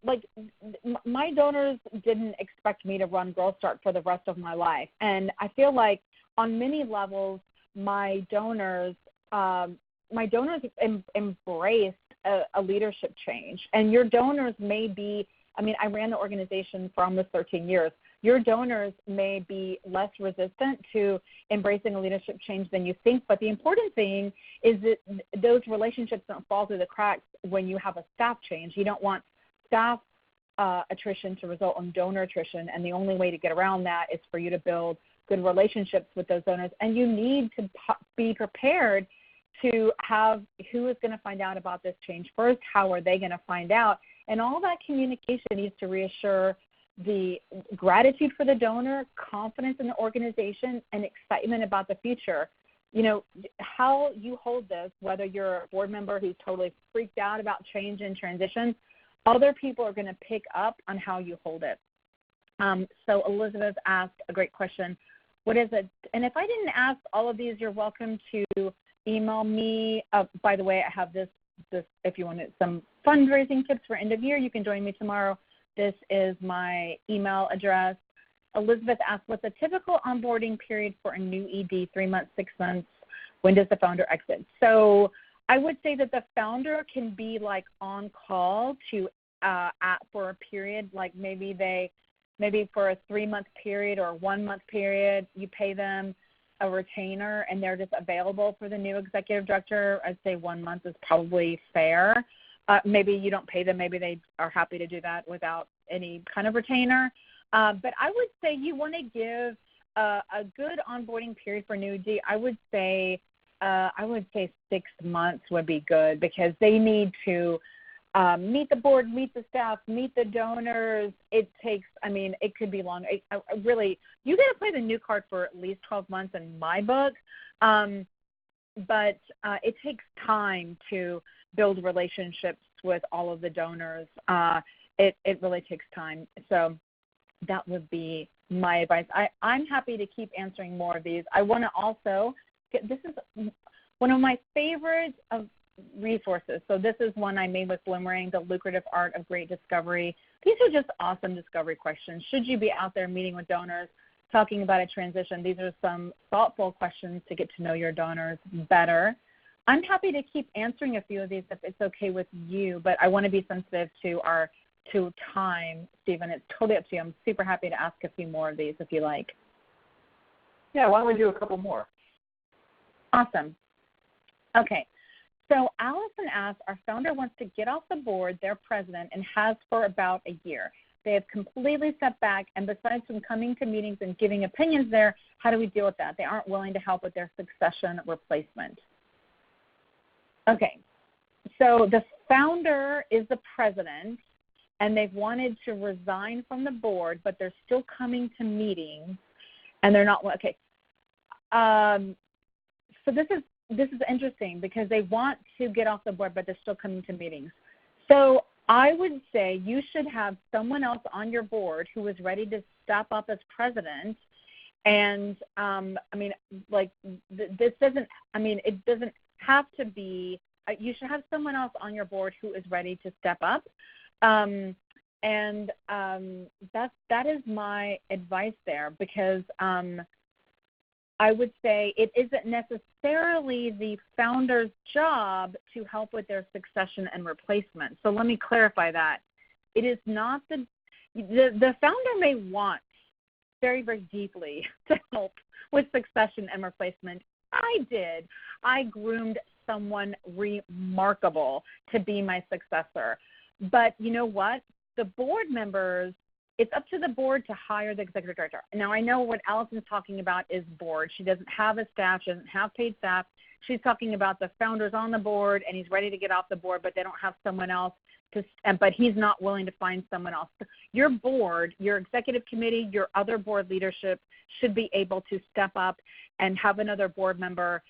my donors didn't expect me to run Girl Start for the rest of my life. And I feel like on many levels, my donors embraced a leadership change. And your donors may be, I ran the organization for almost 13 years. Your donors may be less resistant to embracing a leadership change than you think, but the important thing is that those relationships don't fall through the cracks when you have a staff change. You don't want staff attrition to result in donor attrition, and the only way to get around that is for you to build good relationships with those donors, and you need to be prepared to have who is going to find out about this change first, how are they going to find out, and all that communication needs to reassure the gratitude for the donor, confidence in the organization, and excitement about the future. How you hold this, whether you're a board member who's totally freaked out about change and transition, other people are going to pick up on how you hold it. So Elizabeth asked a great question. What is it? And if I didn't ask all of these, you're welcome to email me. By the way, I have this if you wanted some fundraising tips for end of year, you can join me tomorrow. This is my email address. Elizabeth asked, what's a typical onboarding period for a new ED, 3 months, 6 months? When does the founder exit? So I would say that the founder can be on call to for a period, like maybe for a 3-month period or a 1-month period, you pay them a retainer and they're just available for the new executive director. I'd say 1 month is probably fair. Maybe you don't pay them. Maybe they are happy to do that without any kind of retainer. But I would say you want to give a good onboarding period for new ED. I would say 6 months would be good, because they need to meet the board, meet the staff, meet the donors. It could be long. Really, you got to play the new card for at least 12 months in my book. But it takes time to build relationships with all of the donors. It really takes time. So that would be my advice. I'm happy to keep answering more of these. I want to also, this is one of my favorite resources. So this is one I made with Bloomerang, The Lucrative Art of Great Discovery. These are just awesome discovery questions. Should you be out there meeting with donors, talking about a transition? These are some thoughtful questions to get to know your donors better. I'm happy to keep answering a few of these if it's okay with you, but I want to be sensitive to time, Stephen. It's totally up to you. I'm super happy to ask a few more of these if you like. Yeah, why don't we do a couple more? Awesome. Okay. So Allison asks, our founder wants to get off the board, their president, and has for about a year. They have completely stepped back, and besides from coming to meetings and giving opinions there, how do we deal with that? They aren't willing to help with their succession replacement. Okay. So the founder is the president, and they've wanted to resign from the board, but they're still coming to meetings, and they're not, okay. So this is interesting, because they want to get off the board, but they're still coming to meetings. So I would say you should have someone else on your board who is ready to step up as president. And it doesn't have to be, you should have someone else on your board who is ready to step up. That is my advice there, because I would say it isn't necessarily the founder's job to help with their succession and replacement. So let me clarify that. It is not the founder may want very, very deeply to help with succession and replacement. I groomed someone remarkable to be my successor. But you know what? The board members, it's up to the board to hire the executive director. Now, I know what Allison's talking about is board. She doesn't have a staff. She doesn't have paid staff. She's talking about the founder's on the board, and he's ready to get off the board, but they don't have someone else but he's not willing to find someone else. Your board, your executive committee, your other board leadership should be able to step up and have another board member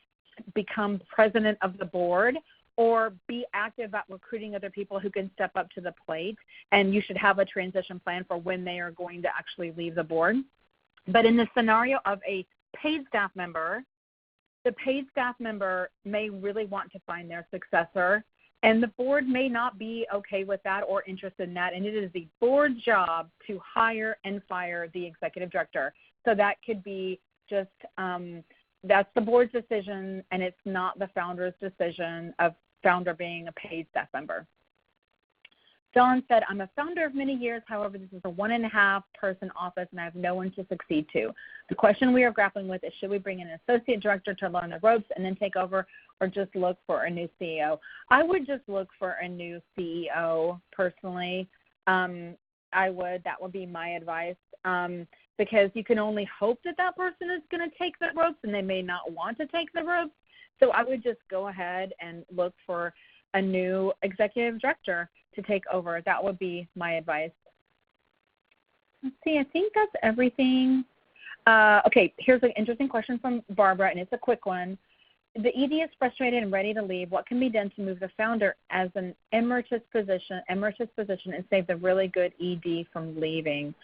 become president of the board, or be active at recruiting other people who can step up to the plate. And you should have a transition plan for when they are going to actually leave the board. But in the scenario of a paid staff member, the paid staff member may really want to find their successor, and the board may not be okay with that or interested in that. And it is the board's job to hire and fire the executive director. So that could be just, that's the board's decision, and it's not the founder's decision of founder being a paid staff member. Dawn said, I'm a founder of many years. However, this is a 1.5 person office, and I have no one to succeed to. The question we are grappling with is, should we bring in an associate director to learn the ropes and then take over, or just look for a new CEO? I would just look for a new CEO personally. That would be my advice, because you can only hope that that person is going to take the ropes, and they may not want to take the ropes. So I would just go ahead and look for a new executive director to take over. That would be my advice. Let's see, I think that's everything. Okay, here's an interesting question from Barbara, and it's a quick one. The ED is frustrated and ready to leave. What can be done to move the founder as an emeritus position and save the really good ED from leaving?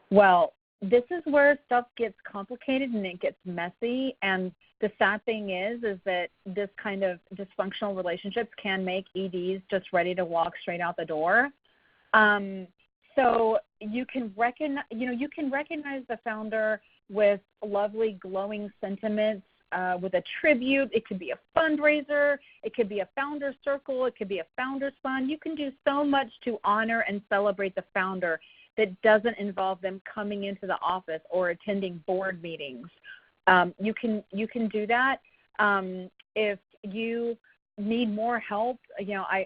Well, this is where stuff gets complicated and it gets messy, and the sad thing is that this kind of dysfunctional relationships can make EDs just ready to walk straight out the door. So you can recognize the founder with lovely glowing sentiments with a tribute. It could be a fundraiser. It could be a founder's circle. It could be a founder's fund. You can do so much to honor and celebrate the founder that doesn't involve them coming into the office or attending board meetings. You can do that. If you need more help,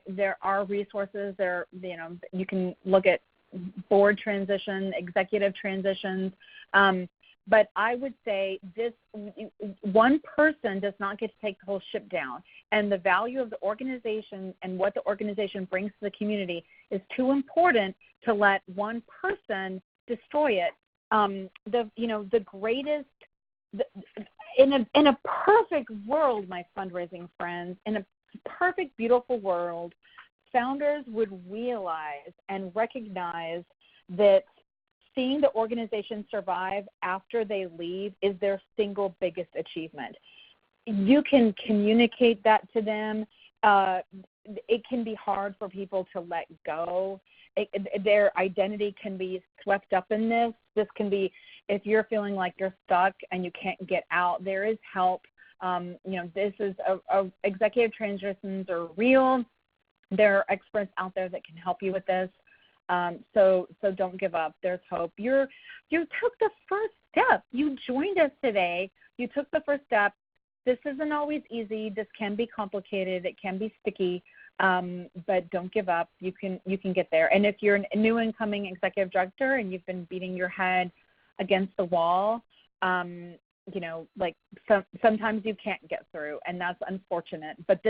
there are resources there. You can look at board transition, executive transitions. But I would say this one person does not get to take the whole ship down. And the value of the organization and what the organization brings to the community is too important to let one person destroy it. The greatest, in a perfect world, my fundraising friends, in a perfect, beautiful world, founders would realize and recognize that seeing the organization survive after they leave is their single biggest achievement. You can communicate that to them. It can be hard for people to let go. Their identity can be swept up in this. This can be, if you're feeling like you're stuck and you can't get out, there is help. This is executive transitions are real. There are experts out there that can help you with this. So don't give up. There's hope. You took the first step. You joined us today. You took the first step. This isn't always easy. This can be complicated. It can be sticky. But don't give up. You can get there. And if you're a new incoming executive director and you've been beating your head against the wall, sometimes you can't get through, and that's unfortunate. But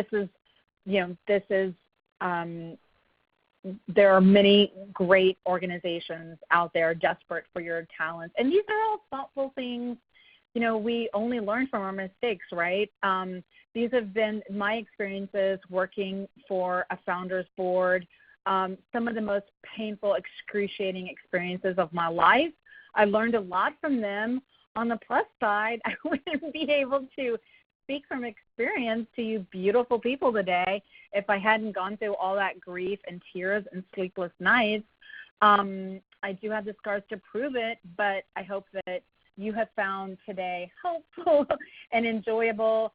there are many great organizations out there desperate for your talents. And these are all thoughtful things. We only learn from our mistakes, right? These have been my experiences working for a founder's board, some of the most painful, excruciating experiences of my life. I learned a lot from them. On the plus side, I wouldn't be able to speak from experience to you beautiful people today if I hadn't gone through all that grief and tears and sleepless nights. I do have the scars to prove it, but I hope that you have found today helpful and enjoyable.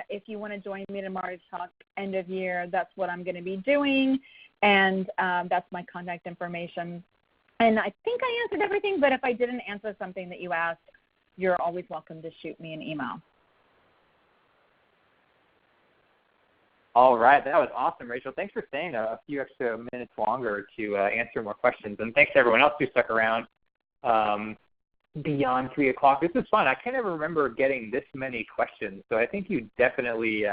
If you want to join me tomorrow to talk end of year, that's what I'm going to be doing, and that's my contact information. And I think I answered everything, but if I didn't answer something that you asked, you're always welcome to shoot me an email. All right. That was awesome, Rachel. Thanks for staying a few extra minutes longer to answer more questions. And thanks to everyone else who stuck around beyond 3 o'clock. This is fun. I can't ever remember getting this many questions. So I think you definitely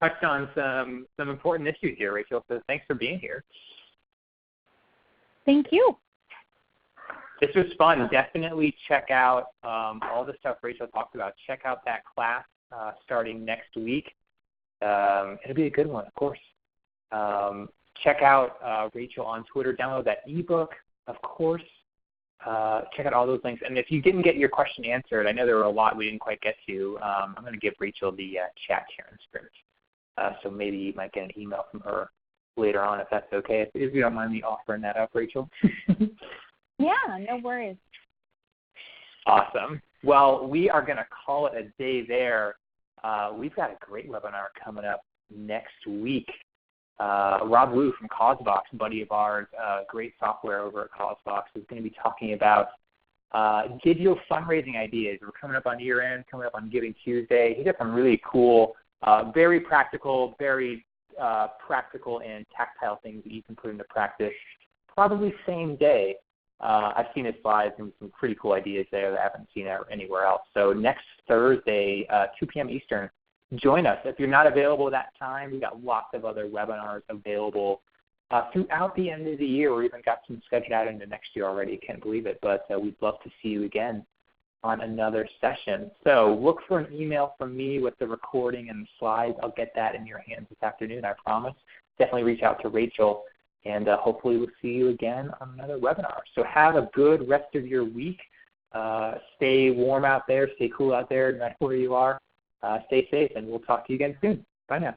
touched on some important issues here, Rachel. So thanks for being here. Thank you. This was fun. Definitely check out all the stuff Rachel talked about. Check out that class starting next week. It'll be a good one, of course. Check out Rachel on Twitter. Download that ebook, of course. Check out all those links. And if you didn't get your question answered, I know there were a lot we didn't quite get to. I'm going to give Rachel the chat transcript. So maybe you might get an email from her later on if that's okay. If you don't mind me offering that up, Rachel. Yeah, no worries. Awesome. Well, we are going to call it a day there. We've got a great webinar coming up next week. Rob Wu from CauseVox, a buddy of ours, great software over at CauseVox, is going to be talking about digital fundraising ideas. We're coming up on year end, coming up on Giving Tuesday. He got some really cool, very practical and tactile things that you can put into practice probably same day. I've seen his slides and some pretty cool ideas there that I haven't seen anywhere else. So next Thursday, 2 p.m. Eastern, join us. If you're not available that time, we've got lots of other webinars available throughout the end of the year. We even got some scheduled out into next year already. Can't believe it, but we'd love to see you again on another session. So look for an email from me with the recording and the slides. I'll get that in your hands this afternoon, I promise. Definitely reach out to Rachel, and hopefully we'll see you again on another webinar. So have a good rest of your week. Stay warm out there. Stay cool out there, no matter where you are. Stay safe, and we'll talk to you again soon. Bye now.